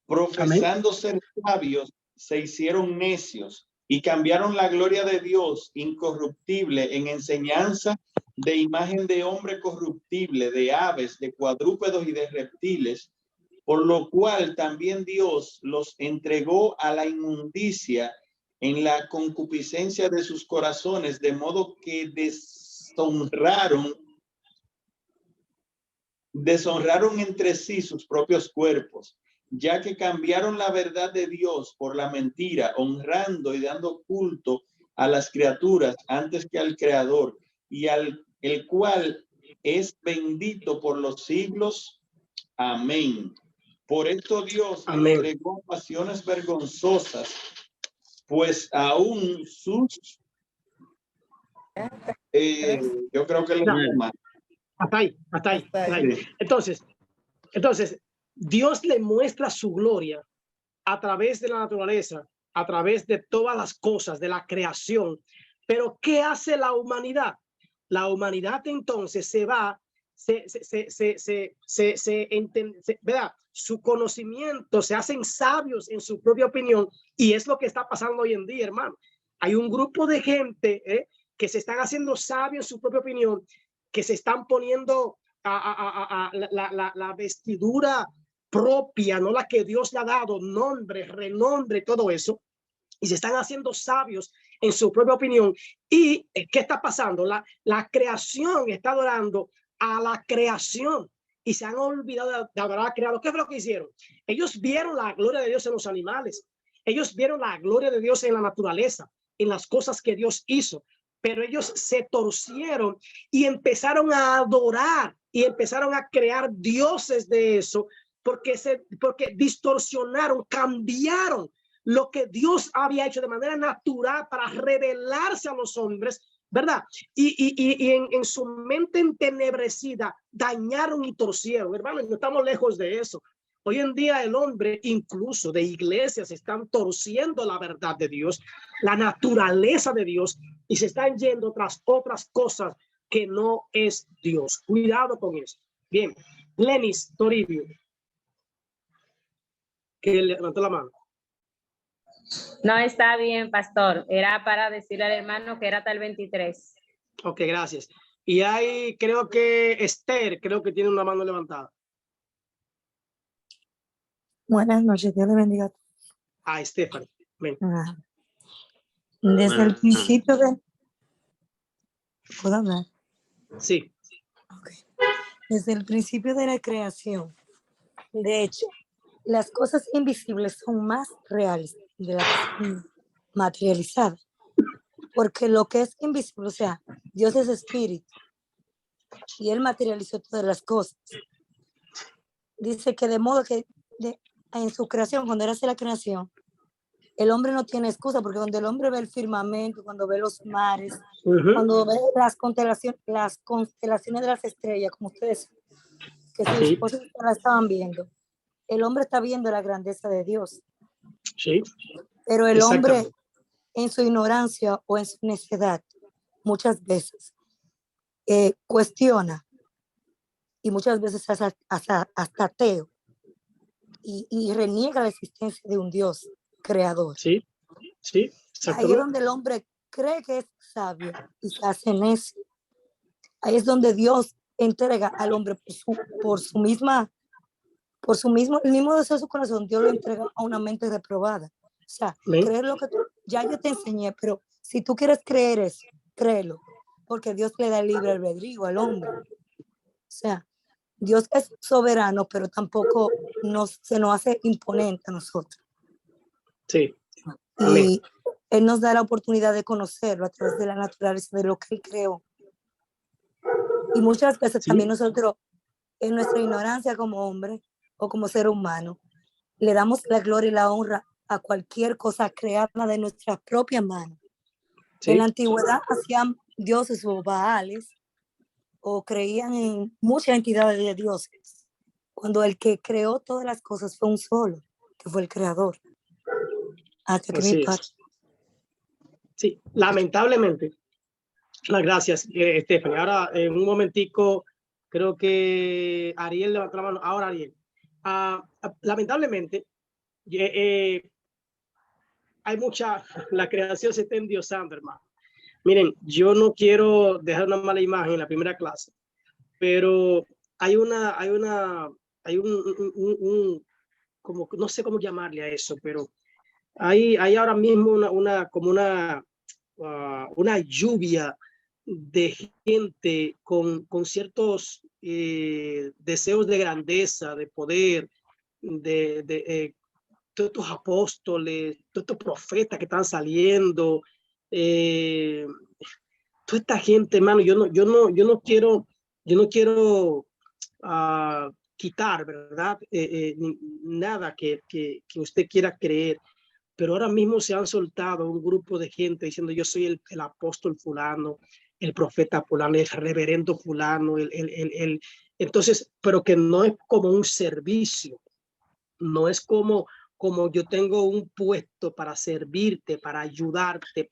Profesando ser sabios, se hicieron necios y cambiaron la gloria de Dios incorruptible en enseñanza de imagen de hombre corruptible, de aves, de cuadrúpedos y de reptiles, por lo cual también Dios los entregó a la inmundicia en la concupiscencia de sus corazones, de modo que deshonraron entre sí sus propios cuerpos, ya que cambiaron la verdad de Dios por la mentira, honrando y dando culto a las criaturas antes que al Creador, y el cual es bendito por los siglos. Amén. Por esto Dios entregó pasiones vergonzosas, pues aún sus yo creo que hasta ahí. Entonces, Dios le muestra su gloria a través de la naturaleza, a través de todas las cosas, de la creación. Pero ¿qué hace la humanidad? La humanidad entonces ¿verdad? Su conocimiento, se hacen sabios en su propia opinión, y es lo que está pasando hoy en día, hermano. Hay un grupo de gente que se están haciendo sabios en su propia opinión, que se están poniendo la vestidura propia, no la que Dios le ha dado, nombre, renombre, todo eso, y se están haciendo sabios en su propia opinión. ¿Y qué está pasando? La creación está adorando a la creación y se han olvidado de adorar al creador. ¿Qué fue lo que hicieron? Ellos vieron la gloria de Dios en los animales, ellos vieron la gloria de Dios en la naturaleza, en las cosas que Dios hizo, pero ellos se torcieron y empezaron a adorar y empezaron a crear dioses de eso, porque distorsionaron, cambiaron lo que Dios había hecho de manera natural para revelarse a los hombres, ¿verdad? Y en su mente entenebrecida dañaron y torcieron, hermano. No estamos lejos de eso. Hoy en día el hombre, incluso de iglesias, están torciendo la verdad de Dios, la naturaleza de Dios, y se están yendo tras otras cosas que no es Dios. Cuidado con eso. Bien, Lenis Toribio, que levantó la mano. No, está bien, pastor. Era para decirle al hermano que era hasta el 23. Ok, gracias. Y hay, creo que Esther, creo que tiene una mano levantada. Buenas noches, Dios le bendiga. Ah, Stephanie. Ven. Desde el principio de... ¿Puedo hablar? Sí. Okay. Desde el principio de la creación, de hecho, las cosas invisibles son más reales de las que son materializadas. Porque lo que es invisible, o sea, Dios es espíritu y Él materializó todas las cosas. Dice que de modo que en su creación, cuando Él hace la creación, el hombre no tiene excusa, porque cuando el hombre ve el firmamento, cuando ve los mares, cuando ve las constelaciones de las estrellas, como ustedes, que sus esposos la estaban viendo, el hombre está viendo la grandeza de Dios. Sí. Pero el hombre, en su ignorancia o en su necedad, muchas veces cuestiona, y muchas veces hasta ateo, y reniega la existencia de un Dios creador. Sí, sí, ahí es donde el hombre cree que es sabio y se hace necio. Ahí es donde Dios entrega al hombre el mismo deseo de su corazón. Dios lo entrega a una mente reprobada. O sea, creer lo que ya yo te enseñé, pero si tú quieres creer eso, créelo, porque Dios le da el libre albedrío al hombre. O sea, Dios es soberano, pero tampoco se nos hace imponente a nosotros. Sí. Y Él nos da la oportunidad de conocerlo a través de la naturaleza de lo que Él creó. Y muchas veces también nosotros, en nuestra ignorancia como hombre o como ser humano, le damos la gloria y la honra a cualquier cosa creada de nuestra propia mano. En la antigüedad hacían dioses o baales o creían en muchas entidades de dioses, cuando el que creó todas las cosas fue un solo, que fue el creador. Hasta que mi padre. Sí, lamentablemente. Gracias, Stephanie. Ahora, en un momentico, creo que Ariel levantó la mano. Ahora, Ariel. Lamentablemente, hay la creación se está endiosando, hermano. Miren, yo no quiero dejar una mala imagen en la primera clase, pero hay un como no sé cómo llamarle a eso, pero hay ahora mismo una lluvia de gente con ciertos deseos de grandeza, de poder, de todos estos apóstoles, todos estos profetas que están saliendo, toda esta gente, hermano. Yo no quiero quitar, ¿verdad? Nada que usted quiera creer, pero ahora mismo se han soltado un grupo de gente diciendo yo soy el apóstol fulano, el profeta fulano, el reverendo fulano, entonces, pero que no es como un servicio, no es como yo tengo un puesto para servirte, para ayudarte,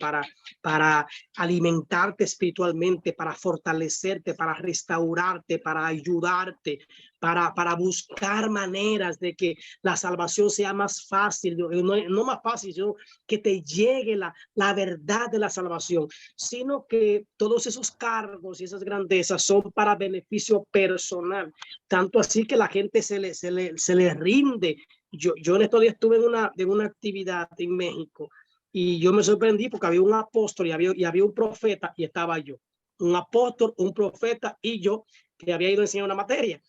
para alimentarte espiritualmente, para fortalecerte, para restaurarte, para ayudarte, para buscar maneras de que la salvación sea más fácil, no más fácil, sino que te llegue la verdad de la salvación, sino que todos esos cargos y esas grandezas son para beneficio personal, tanto así que la gente se le rinde. Yo en estos días estuve en una actividad en México y yo me sorprendí porque había un apóstol y había un profeta y estaba yo. Un apóstol, un profeta y yo que había ido a enseñar una materia.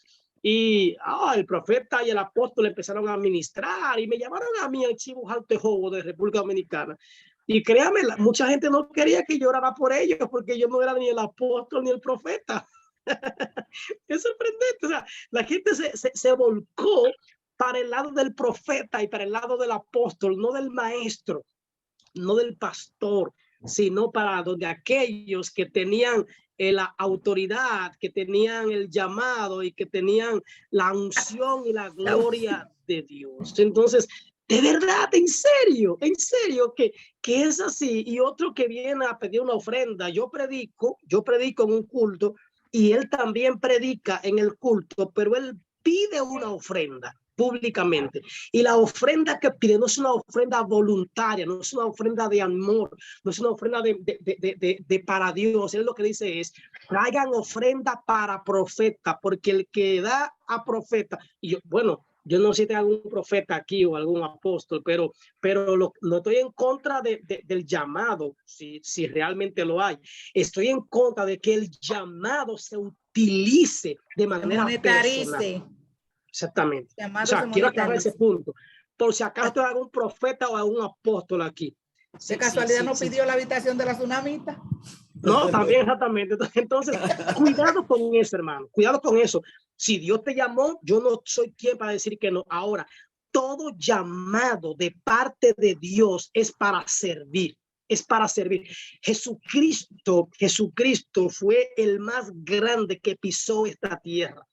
Y el profeta y el apóstol empezaron a ministrar y me llamaron a mí al Chivo Jaltejobo de República Dominicana. Y créanme, mucha gente no quería que yo orara por ellos porque yo no era ni el apóstol ni el profeta. Es sorprendente. O sea, la gente se volcó para el lado del profeta y para el lado del apóstol, no del maestro, no del pastor, sino para donde aquellos que tenían la autoridad, que tenían el llamado y que tenían la unción y la gloria de Dios. Entonces, de verdad, en serio, que es así. Y otro que viene a pedir una ofrenda, yo predico en un culto y él también predica en el culto, pero él pide una ofrenda públicamente. Y la ofrenda que pide no es una ofrenda voluntaria, no es una ofrenda de amor, no es una ofrenda de para Dios. Él lo que dice es, traigan ofrenda para profeta, porque el que da a profeta, y yo, bueno, yo no sé si tengo algún profeta aquí o algún apóstol, pero no estoy en contra del llamado, si realmente lo hay. Estoy en contra de que el llamado se utilice de manera personal. Exactamente. O sea, quiero aclarar ese punto. Por si acaso hay algún profeta o algún apóstol aquí. ¿De casualidad no pidió la habitación de la tsunamita? No, también exactamente. Entonces, cuidado con eso, hermano. Cuidado con eso. Si Dios te llamó, yo no soy quien para decir que no. Ahora, todo llamado de parte de Dios es para servir. Es para servir. Jesucristo fue el más grande que pisó esta tierra.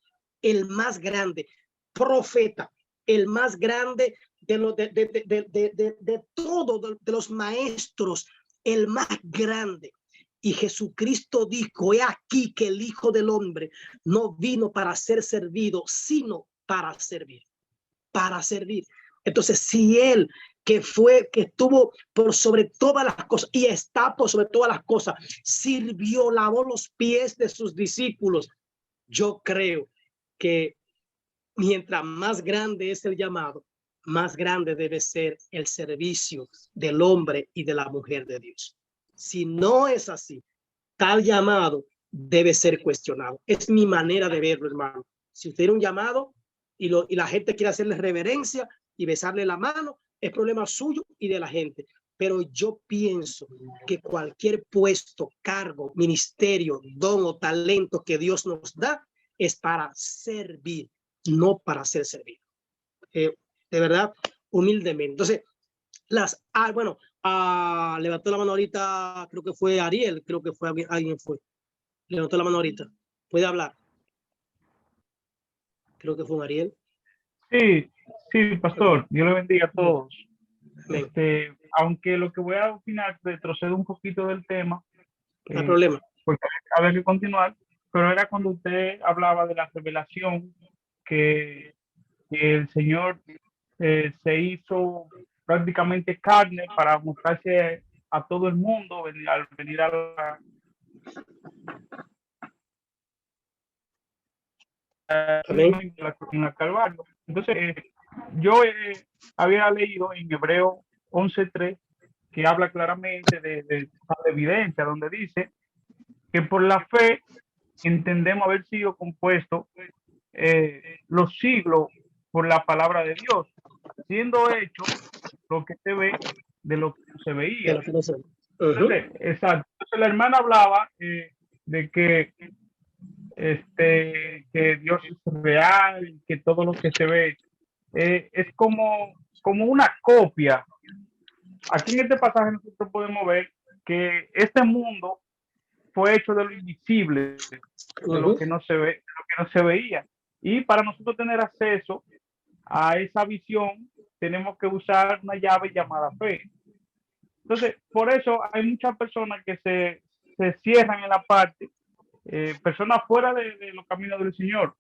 El más grande profeta, el más grande de todos, de los maestros, el más grande. Y Jesucristo dijo, he aquí que el Hijo del Hombre no vino para ser servido, sino para servir, para servir. Entonces, si él que estuvo por sobre todas las cosas y está por sobre todas las cosas, sirvió, lavó los pies de sus discípulos, yo creo que mientras más grande es el llamado, más grande debe ser el servicio del hombre y de la mujer de Dios. Si no es así, tal llamado debe ser cuestionado. Es mi manera de verlo, hermano. Si usted tiene un llamado y la gente quiere hacerle reverencia y besarle la mano, es problema suyo y de la gente. Pero yo pienso que cualquier puesto, cargo, ministerio, don o talento que Dios nos da es para servir, no para ser servido. De verdad, humildemente. Entonces, levantó la mano ahorita, creo que fue Ariel, alguien fue. Levantó la mano ahorita. ¿Puede hablar? Creo que fue un Ariel. Sí, pastor. Dios le bendiga a todos. Aunque lo que voy a opinar retrocede un poquito del tema. No hay problema. Porque había que continuar, pero era cuando usted hablaba de la revelación que el Señor se hizo prácticamente carne para mostrarse a todo el mundo al venir a la Calvario. Entonces, yo había leído en Hebreo 11:3 que habla claramente de evidencia, donde dice que por la fe entendemos haber sido compuestos los siglos por la palabra de Dios, siendo hecho lo que se ve de lo que no se veía. Entonces, exacto. Entonces, la hermana hablaba de que Dios es real, que todo lo que se ve es como una copia. Aquí en este pasaje nosotros podemos ver que este mundo fue hecho de lo invisible, de lo que no se ve, de lo que no se veía. Y para nosotros tener acceso a esa visión, tenemos que usar una llave llamada fe. Entonces, por eso hay muchas personas que se cierran en la parte, personas fuera de los caminos del Señor,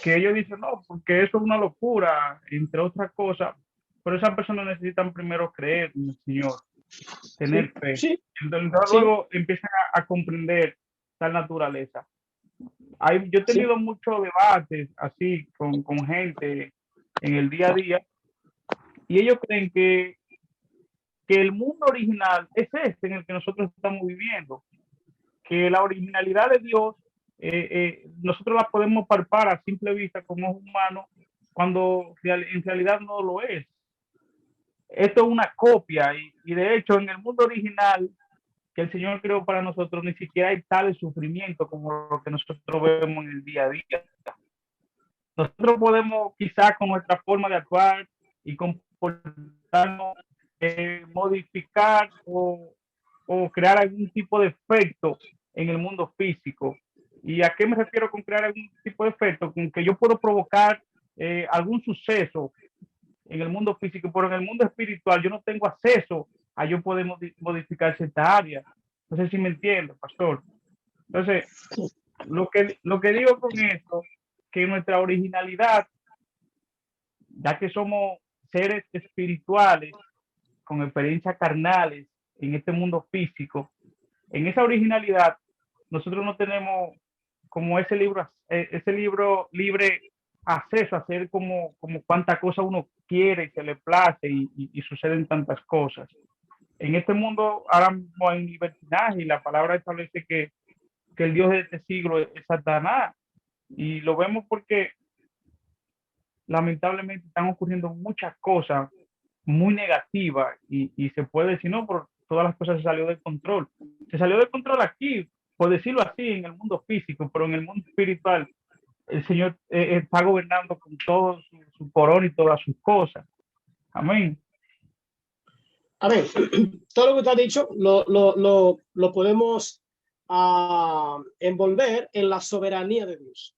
que ellos dicen, no, porque eso es una locura, entre otras cosas, pero esas personas necesitan primero creer en el Señor, tener fe. Entonces luego empiezan a comprender tal naturaleza. Yo he tenido muchos debates así con gente en el día a día y ellos creen que el mundo original es este en el que nosotros estamos viviendo, que la originalidad de Dios nosotros la podemos palpar a simple vista como humanos cuando en realidad no lo es. Esto es una copia y de hecho en el mundo original que el Señor creó para nosotros ni siquiera hay tal sufrimiento como lo que nosotros vemos en el día a día. Nosotros podemos quizás con nuestra forma de actuar y comportarnos modificar o crear algún tipo de efecto en el mundo físico. ¿Y a qué me refiero con crear algún tipo de efecto? Con que yo puedo provocar algún suceso en el mundo físico, pero en el mundo espiritual yo no tengo acceso a yo poder modificar cierta área. No sé si me entiende, pastor. Entonces, lo que digo con esto, que nuestra originalidad, ya que somos seres espirituales con experiencias carnales en este mundo físico, en esa originalidad nosotros no tenemos como ese libro libre acceso a hacer como cuánta cosa uno quiere y se le place y suceden tantas cosas. En este mundo ahora mismo hay libertinaje y la palabra establece que el Dios de este siglo es Satanás, y lo vemos porque lamentablemente están ocurriendo muchas cosas muy negativas y se puede decir, no, por todas las cosas se salió de control. Se salió de control aquí, por decirlo así, en el mundo físico, pero en el mundo espiritual el Señor está gobernando con todo su corona y todas sus cosas. Amén. Amén. Todo lo que usted ha dicho lo podemos envolver en la soberanía de Dios.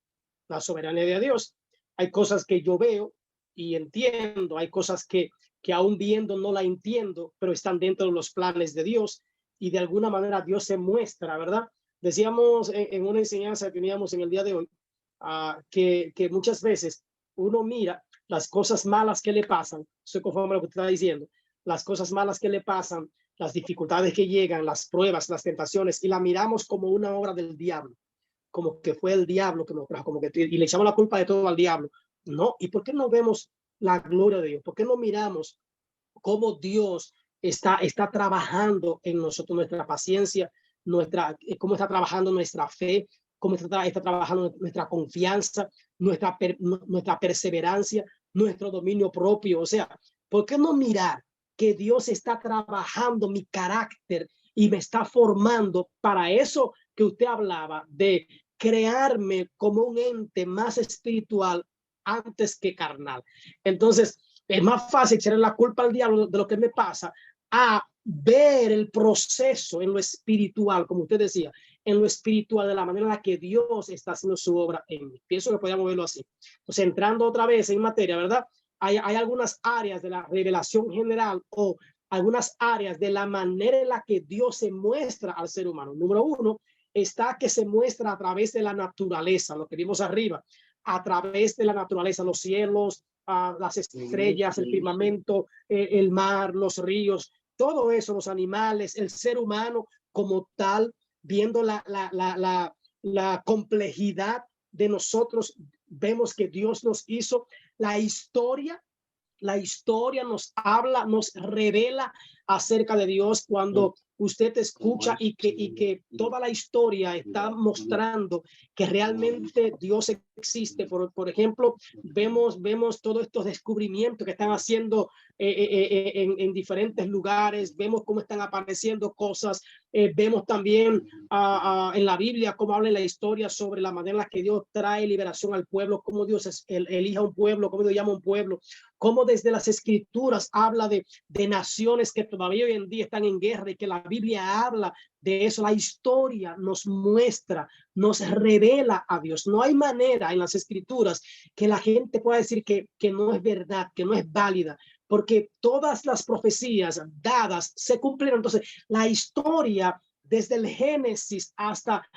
La soberanía de Dios. Hay cosas que yo veo y entiendo, hay cosas que aún viendo no la entiendo, pero están dentro de los planes de Dios, y de alguna manera Dios se muestra, ¿verdad? Decíamos en una enseñanza que teníamos en el día de hoy, que muchas veces uno mira las cosas malas que le pasan, estoy conforme a lo que usted está diciendo, las cosas malas que le pasan, las dificultades que llegan, las pruebas, las tentaciones, y la miramos como una obra del diablo, como que fue el diablo que nos trajo, y le echamos la culpa de todo al diablo. No, ¿y por qué no vemos la gloria de Dios? ¿Por qué no miramos cómo Dios está trabajando en nosotros, nuestra paciencia, cómo está trabajando nuestra fe, cómo está trabajando nuestra confianza, nuestra perseverancia, nuestro dominio propio? O sea, ¿por qué no mirar que Dios está trabajando mi carácter y me está formando para eso que usted hablaba, de crearme como un ente más espiritual antes que carnal? Entonces, es más fácil echarle la culpa al diablo de lo que me pasa, a ver el proceso en lo espiritual, como usted decía, en lo espiritual, de la manera en la que Dios está haciendo su obra en mí. Pienso que podríamos verlo así. Entonces, entrando otra vez en materia, ¿verdad? Hay algunas áreas de la revelación general, o algunas áreas de la manera en la que Dios se muestra al ser humano. Número uno, está que se muestra a través de la naturaleza, lo que vimos arriba, a través de la naturaleza, los cielos, las estrellas, el firmamento, el mar, los ríos, todo eso, los animales, el ser humano como tal, viendo la complejidad de nosotros, vemos que Dios nos hizo. La historia nos habla, nos revela acerca de Dios cuando usted escucha, y que toda la historia está mostrando que realmente Dios existe. Por ejemplo, vemos todos estos descubrimientos que están haciendo en diferentes lugares, vemos cómo están apareciendo cosas, vemos también en la Biblia cómo habla en la historia sobre la manera en la que Dios trae liberación al pueblo, cómo Dios elija un pueblo, cómo Dios llama un pueblo, cómo desde las escrituras habla de naciones que todavía hoy en día están en guerra, y que la Biblia habla de eso. La historia nos muestra, nos revela a Dios. No hay manera en las escrituras que la gente pueda decir que no es verdad, que no es válida, porque todas las profecías dadas se cumplieron. Entonces, la historia desde el Génesis hasta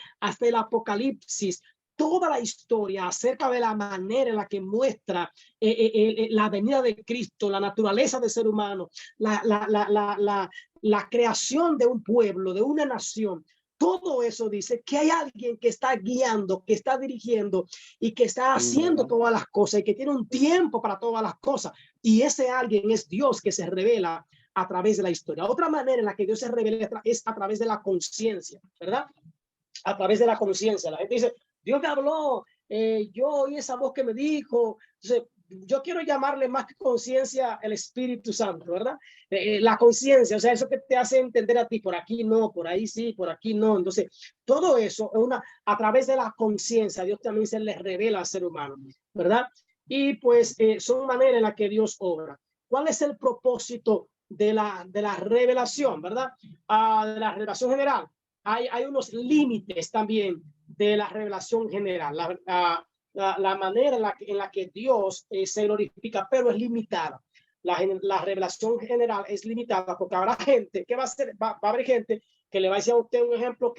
el Apocalipsis, toda la historia acerca de la manera en la que muestra la venida de Cristo, la naturaleza del ser humano, la creación de un pueblo, de una nación. Todo eso dice que hay alguien que está guiando, que está dirigiendo y que está haciendo todas las cosas, y que tiene un tiempo para todas las cosas. Y ese alguien es Dios, que se revela a través de la historia. Otra manera en la que Dios se revela es a través de la conciencia, ¿verdad? A través de la conciencia. La gente dice, Dios me habló, yo oí esa voz que me dijo. Entonces, yo quiero llamarle más que conciencia el Espíritu Santo, ¿verdad? La conciencia, o sea, eso que te hace entender a ti, por aquí no, por ahí sí, por aquí no. Entonces, todo eso a través de la conciencia, Dios también se le revela al ser humano, ¿verdad? Y pues son maneras en las que Dios obra. ¿Cuál es el propósito de la revelación, verdad? De la revelación general. hay unos límites también de la revelación general, la manera en la que Dios se glorifica, pero es limitada. La revelación general es limitada porque habrá gente que va a haber gente que le va a decir a usted un ejemplo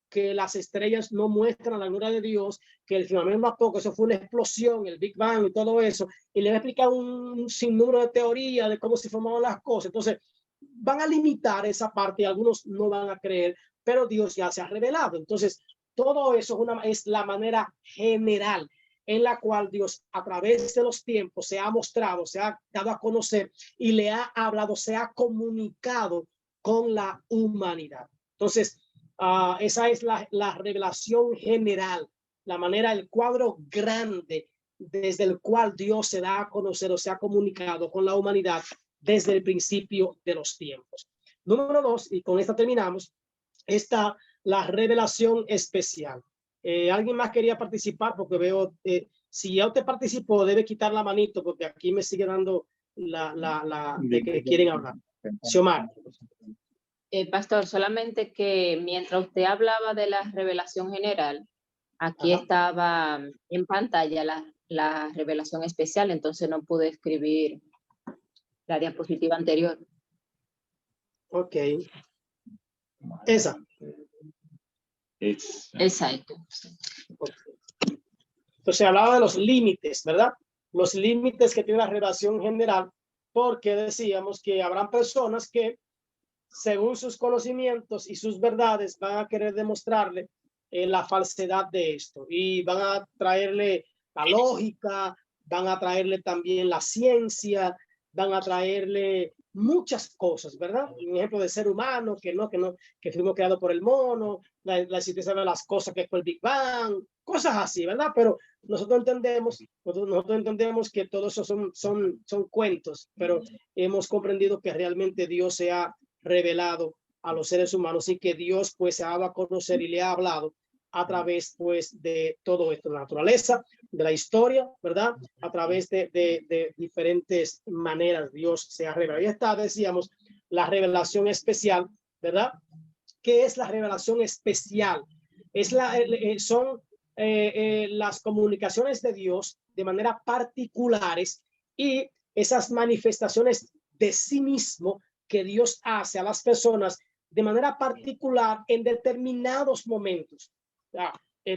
que las estrellas no muestran la gloria de Dios, que el firmamento tampoco, eso fue una explosión, el Big Bang y todo eso, y le va a explicar un sinnúmero de teorías de cómo se formaban las cosas. Entonces, van a limitar esa parte y algunos no van a creer, pero Dios ya se ha revelado. Entonces, todo eso es la manera general en la cual Dios a través de los tiempos se ha mostrado, se ha dado a conocer y le ha hablado, se ha comunicado con la humanidad. Entonces, esa es la revelación general, la manera, el cuadro grande desde el cual Dios se da a conocer o se ha comunicado con la humanidad desde el principio de los tiempos. Número 2, y con esta terminamos, está la revelación especial. ¿Alguien más quería participar? Porque veo, si ya usted participó, debe quitar la manito, porque aquí me sigue dando de que quieren hablar. Xiomar. Pastor, solamente que mientras usted hablaba de la revelación general, aquí estaba en pantalla la revelación especial, entonces no pude escribir la diapositiva anterior. Ok. Esa. Exacto. Entonces hablaba de los límites, ¿verdad? Los límites que tiene la revelación general, porque decíamos que habrán personas que según sus conocimientos y sus verdades van a querer demostrarle la falsedad de esto y van a traerle la lógica, van a traerle también la ciencia, van a traerle muchas cosas, ¿verdad? Un ejemplo de ser humano, que fuimos creados por el mono, la existencia de las cosas que fue el Big Bang, cosas así, ¿verdad? Pero nosotros entendemos que todo eso son cuentos, pero hemos comprendido que realmente Dios se ha revelado a los seres humanos y que Dios pues se ha dado a conocer y le ha hablado a través pues de todo esto, de la naturaleza, de la historia, ¿verdad? A través de diferentes maneras Dios se ha revelado. Y está, decíamos, la revelación especial, ¿verdad? ¿Qué es la revelación especial? Son las comunicaciones de Dios de manera particulares y esas manifestaciones de sí mismo que Dios hace a las personas de manera particular en determinados momentos.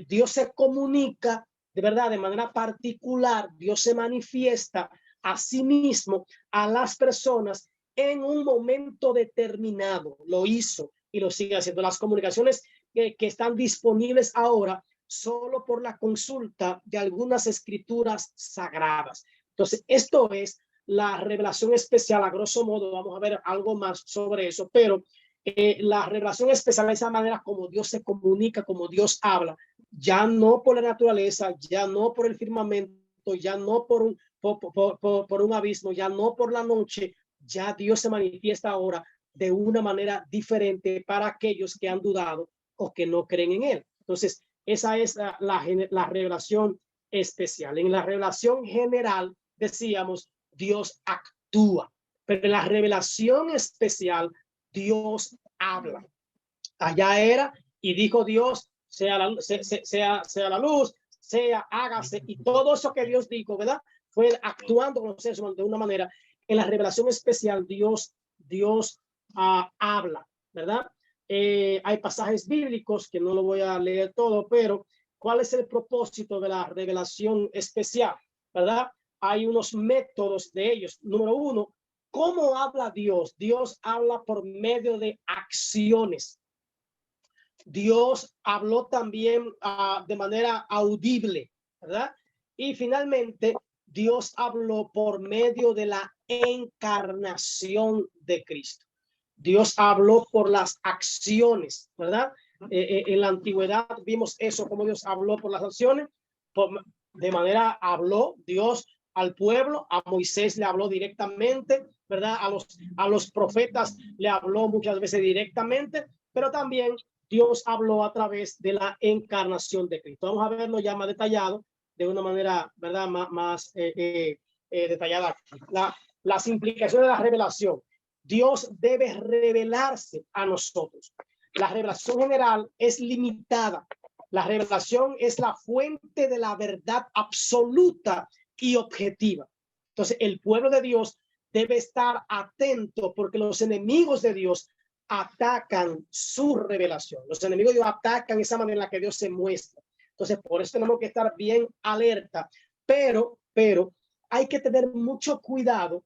Dios se comunica de verdad de manera particular, Dios se manifiesta a sí mismo a las personas en un momento determinado. Lo hizo y lo sigue haciendo. Las comunicaciones que están disponibles ahora solo por la consulta de algunas escrituras sagradas. Entonces, esto es la revelación especial. A grosso modo vamos a ver algo más sobre eso, pero la revelación especial es esa manera como Dios se comunica, como Dios habla, ya no por la naturaleza, ya no por el firmamento, ya no por un abismo, ya no por la noche, ya Dios se manifiesta ahora de una manera diferente para aquellos que han dudado o que no creen en él. Entonces, esa es la revelación especial. En la revelación general, decíamos, Dios actúa, pero en la revelación especial, Dios habla. Allá era, y dijo Dios, sea la luz, hágase, y todo eso que Dios dijo, ¿verdad? Fue actuando con los seres humanos de una manera. En la revelación especial, Dios habla, ¿verdad? Hay pasajes bíblicos que no lo voy a leer todo, pero ¿cuál es el propósito de la revelación especial? ¿Verdad? Hay unos métodos de ellos. Número 1, ¿cómo habla Dios? Dios habla por medio de acciones. Dios habló también de manera audible, ¿verdad? Y finalmente, Dios habló por medio de la encarnación de Cristo. Dios habló por las acciones, ¿verdad? En la antigüedad vimos eso, como Dios habló por las acciones. De manera habló Dios al pueblo, a Moisés le habló directamente, ¿verdad? A los profetas le habló muchas veces directamente, pero también Dios habló a través de la encarnación de Cristo. Vamos a verlo ya más detallado, de una manera, ¿verdad? Más detallada. Las implicaciones de la revelación. Dios debe revelarse a nosotros. la revelación general es limitada. La revelación es la fuente de la verdad absoluta y objetiva. Entonces, el pueblo de Dios debe estar atento porque los enemigos de Dios atacan su revelación. Los enemigos de Dios atacan esa manera en la que Dios se muestra. Entonces, por eso tenemos que estar bien alerta, pero hay que tener mucho cuidado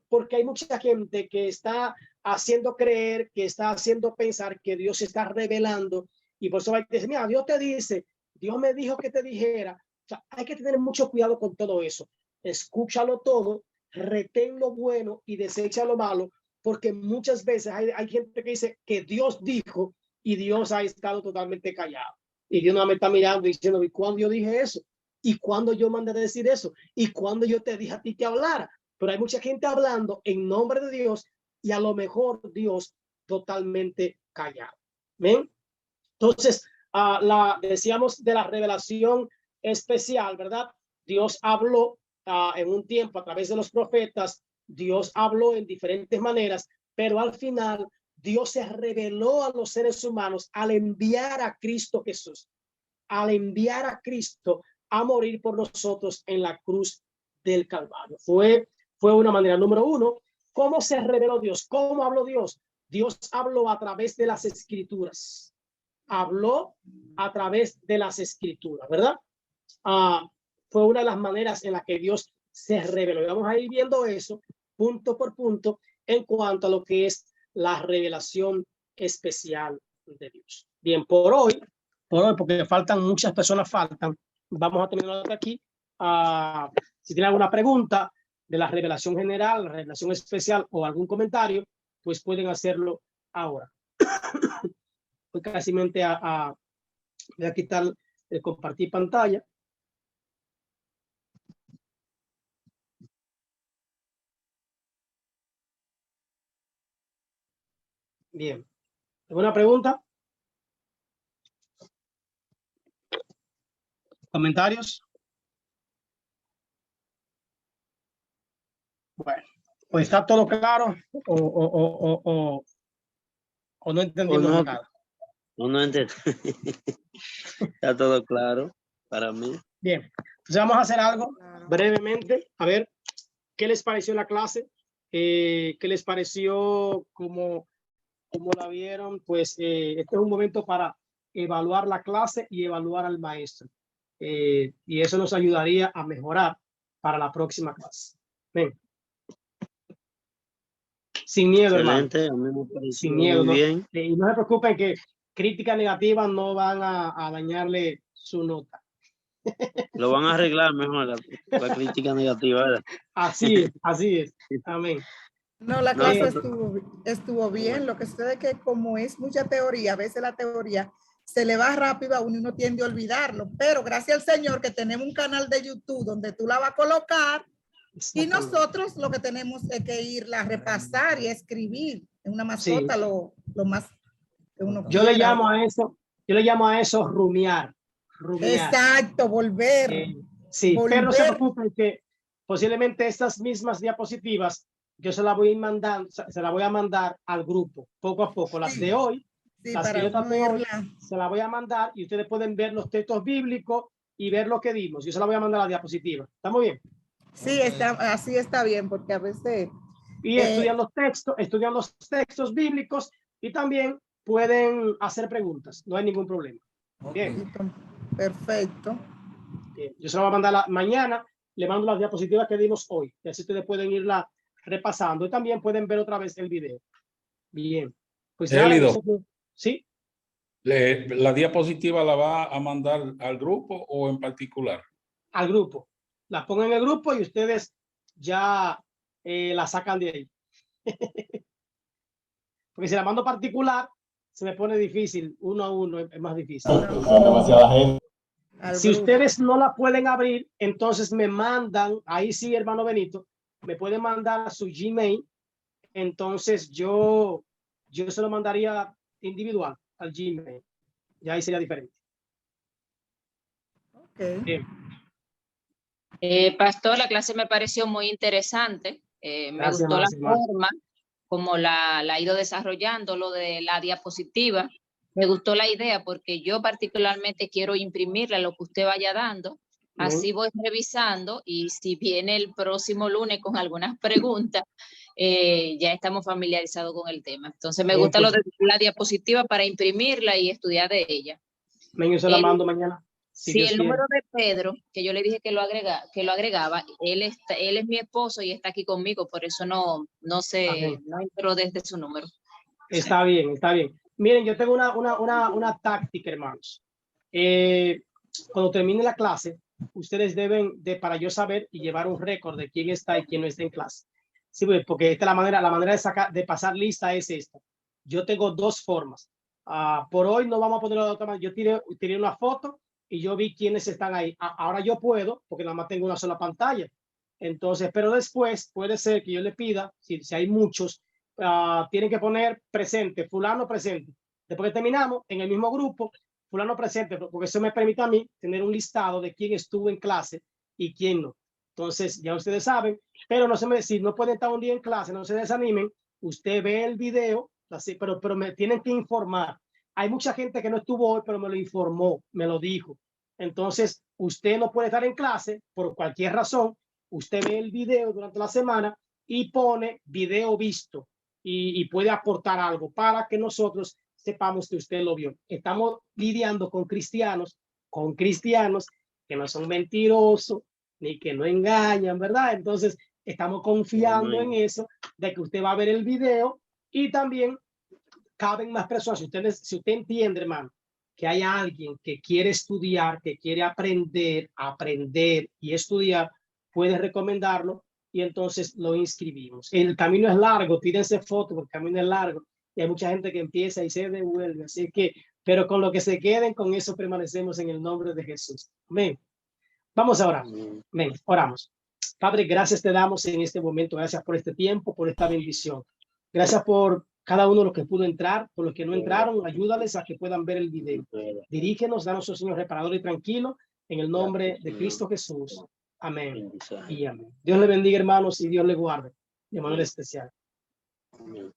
porque hay mucha gente que está haciendo creer, que está haciendo pensar que Dios se está revelando, y por eso hay que decir, mira, Dios te dice, Dios me dijo que te dijera. O sea, hay que tener mucho cuidado con todo eso. Escúchalo todo, retén lo bueno y desecha lo malo, porque muchas veces hay gente que dice que Dios dijo y Dios ha estado totalmente callado. Y Dios no me está mirando y diciendo, ¿y cuándo yo dije eso? ¿Y cuándo yo mandé a decir eso? ¿Y cuándo yo te dije a ti que hablara? Pero hay mucha gente hablando en nombre de Dios y a lo mejor Dios totalmente callado. ¿Ven? Entonces, decíamos de la revelación especial, ¿verdad? Dios habló en un tiempo a través de los profetas, Dios habló en diferentes maneras, pero al final Dios se reveló a los seres humanos al enviar a Cristo Jesús, al enviar a Cristo a morir por nosotros en la cruz del Calvario. Fue una manera. Número uno, ¿cómo se reveló Dios? ¿Cómo habló Dios? Dios habló a través de las Escrituras. Habló a través de las Escrituras, ¿verdad? Fue una de las maneras en la que Dios se reveló. Y vamos a ir viendo eso punto por punto en cuanto a lo que es la revelación especial de Dios. Bien, por hoy, porque muchas personas faltan, vamos a terminar hasta aquí. Si tienen alguna pregunta de la revelación general, la revelación especial o algún comentario, pues pueden hacerlo ahora. Voy casi voy a quitar el compartir pantalla. Bien. ¿Alguna pregunta? ¿Comentarios? Bueno, pues está todo claro o no entendimos nada. No entendí. Está todo claro para mí. Bien, entonces vamos a hacer algo brevemente. A ver, ¿qué les pareció la clase? ¿Qué les pareció? ¿Cómo la vieron? Pues este es un momento para evaluar la clase y evaluar al maestro. Y eso nos ayudaría a mejorar para la próxima clase. Ven. Sin miedo, excelente, hermano. a mí me pareció Sin miedo, muy bien. Y no se preocupen que críticas negativas no van a dañarle su nota. Lo van a arreglar mejor la crítica negativa, ¿verdad? Así es. Amén. No, la clase estuvo bien. Lo que sucede es que como es mucha teoría, a veces la teoría se le va rápido a uno y uno tiende a olvidarlo. Pero gracias al Señor que tenemos un canal de YouTube donde tú la vas a colocar y nosotros lo que tenemos es que irla a repasar y a escribir en una mascota lo más que uno quiera. Yo le llamo a eso rumiar. Exacto, volver. Pero no se preocupen que posiblemente estas mismas diapositivas yo se las voy a mandar al grupo poco a poco. Las de hoy, las que yo tapé hoy, se las voy a mandar y ustedes pueden ver los textos bíblicos y ver lo que dimos. Yo se las voy a mandar a la diapositiva. ¿Estamos bien? Sí, así está bien, porque a veces... Y estudian los textos bíblicos y también pueden hacer preguntas. No hay ningún problema. Bien. Perfecto. Bien. Yo se la voy a mandar mañana. Le mando las diapositivas que dimos hoy. Y así ustedes pueden irla repasando. Y también pueden ver otra vez el video. Bien. Pues ¿sí? ¿La diapositiva la va a mandar al grupo o en particular? Al grupo. La pongo en el grupo y ustedes ya la sacan de ahí. Porque si la mando particular, se me pone difícil. Uno a uno es más difícil. Demasiada gente. Si ustedes no la pueden abrir, entonces me mandan, ahí sí, hermano Benito, me pueden mandar a su Gmail. Entonces yo se lo mandaría individual al Gmail. Ya ahí sería diferente. Okay. Bien. Pastor, la clase me pareció muy interesante. Me gustó la forma como la ha ido desarrollando, lo de la diapositiva. Me gustó la idea porque yo particularmente quiero imprimirle lo que usted vaya dando. Así voy revisando y si viene el próximo lunes con algunas preguntas, ya estamos familiarizados con el tema. Entonces me gusta lo de la diapositiva para imprimirla y estudiar de ella. Yo se la mando mañana. Si el número de Pedro, que yo le dije que lo agregaba, él es mi esposo y está aquí conmigo, por eso no entró desde su número. Está bien, está bien. Miren, yo tengo una táctica, hermanos. Cuando termine la clase, ustedes deben para yo saber y llevar un récord de quién está y quién no está en clase. Sí, porque esta es la manera de pasar lista es esta. Yo tengo dos formas. Por hoy no vamos a ponerlo de otra manera. Yo tiré una foto y yo vi quiénes están ahí. Ahora yo puedo, porque nada más tengo una sola pantalla. Entonces, pero después puede ser que yo le pida, si hay muchos, tienen que poner presente, fulano presente. Después que terminamos, en el mismo grupo, fulano presente, porque eso me permite a mí tener un listado de quién estuvo en clase y quién no. Entonces, ya ustedes saben, pero si no pueden estar un día en clase, no se desanimen, usted ve el video, así, pero me tienen que informar. Hay mucha gente que no estuvo hoy, pero me lo informó, me lo dijo. Entonces, usted no puede estar en clase por cualquier razón, usted ve el video durante la semana y pone video visto y puede aportar algo para que nosotros sepamos que usted lo vio. Estamos lidiando con cristianos que no son mentirosos ni que no engañan, ¿verdad? Entonces, estamos confiando en eso, de que usted va a ver el video y también caben más personas. Si usted entiende, hermano, que hay alguien que quiere estudiar, que quiere aprender y estudiar, puede recomendarlo y entonces lo inscribimos. El camino es largo, tírense fotos porque el camino es largo y hay mucha gente que empieza y se devuelve, así que, pero con lo que se queden, con eso permanecemos en el nombre de Jesús. Amén. Vamos a orar. Amén. Oramos. Padre, gracias te damos en este momento, gracias por este tiempo, por esta bendición. Gracias por cada uno de los que pudo entrar, por los que no entraron, ayúdales a que puedan ver el video. Dirígenos, danos, oh Señor, reparador y tranquilo, en el nombre de Cristo Jesús. Amén y amén. Dios le bendiga, hermanos, y Dios le guarde de manera especial. Amén.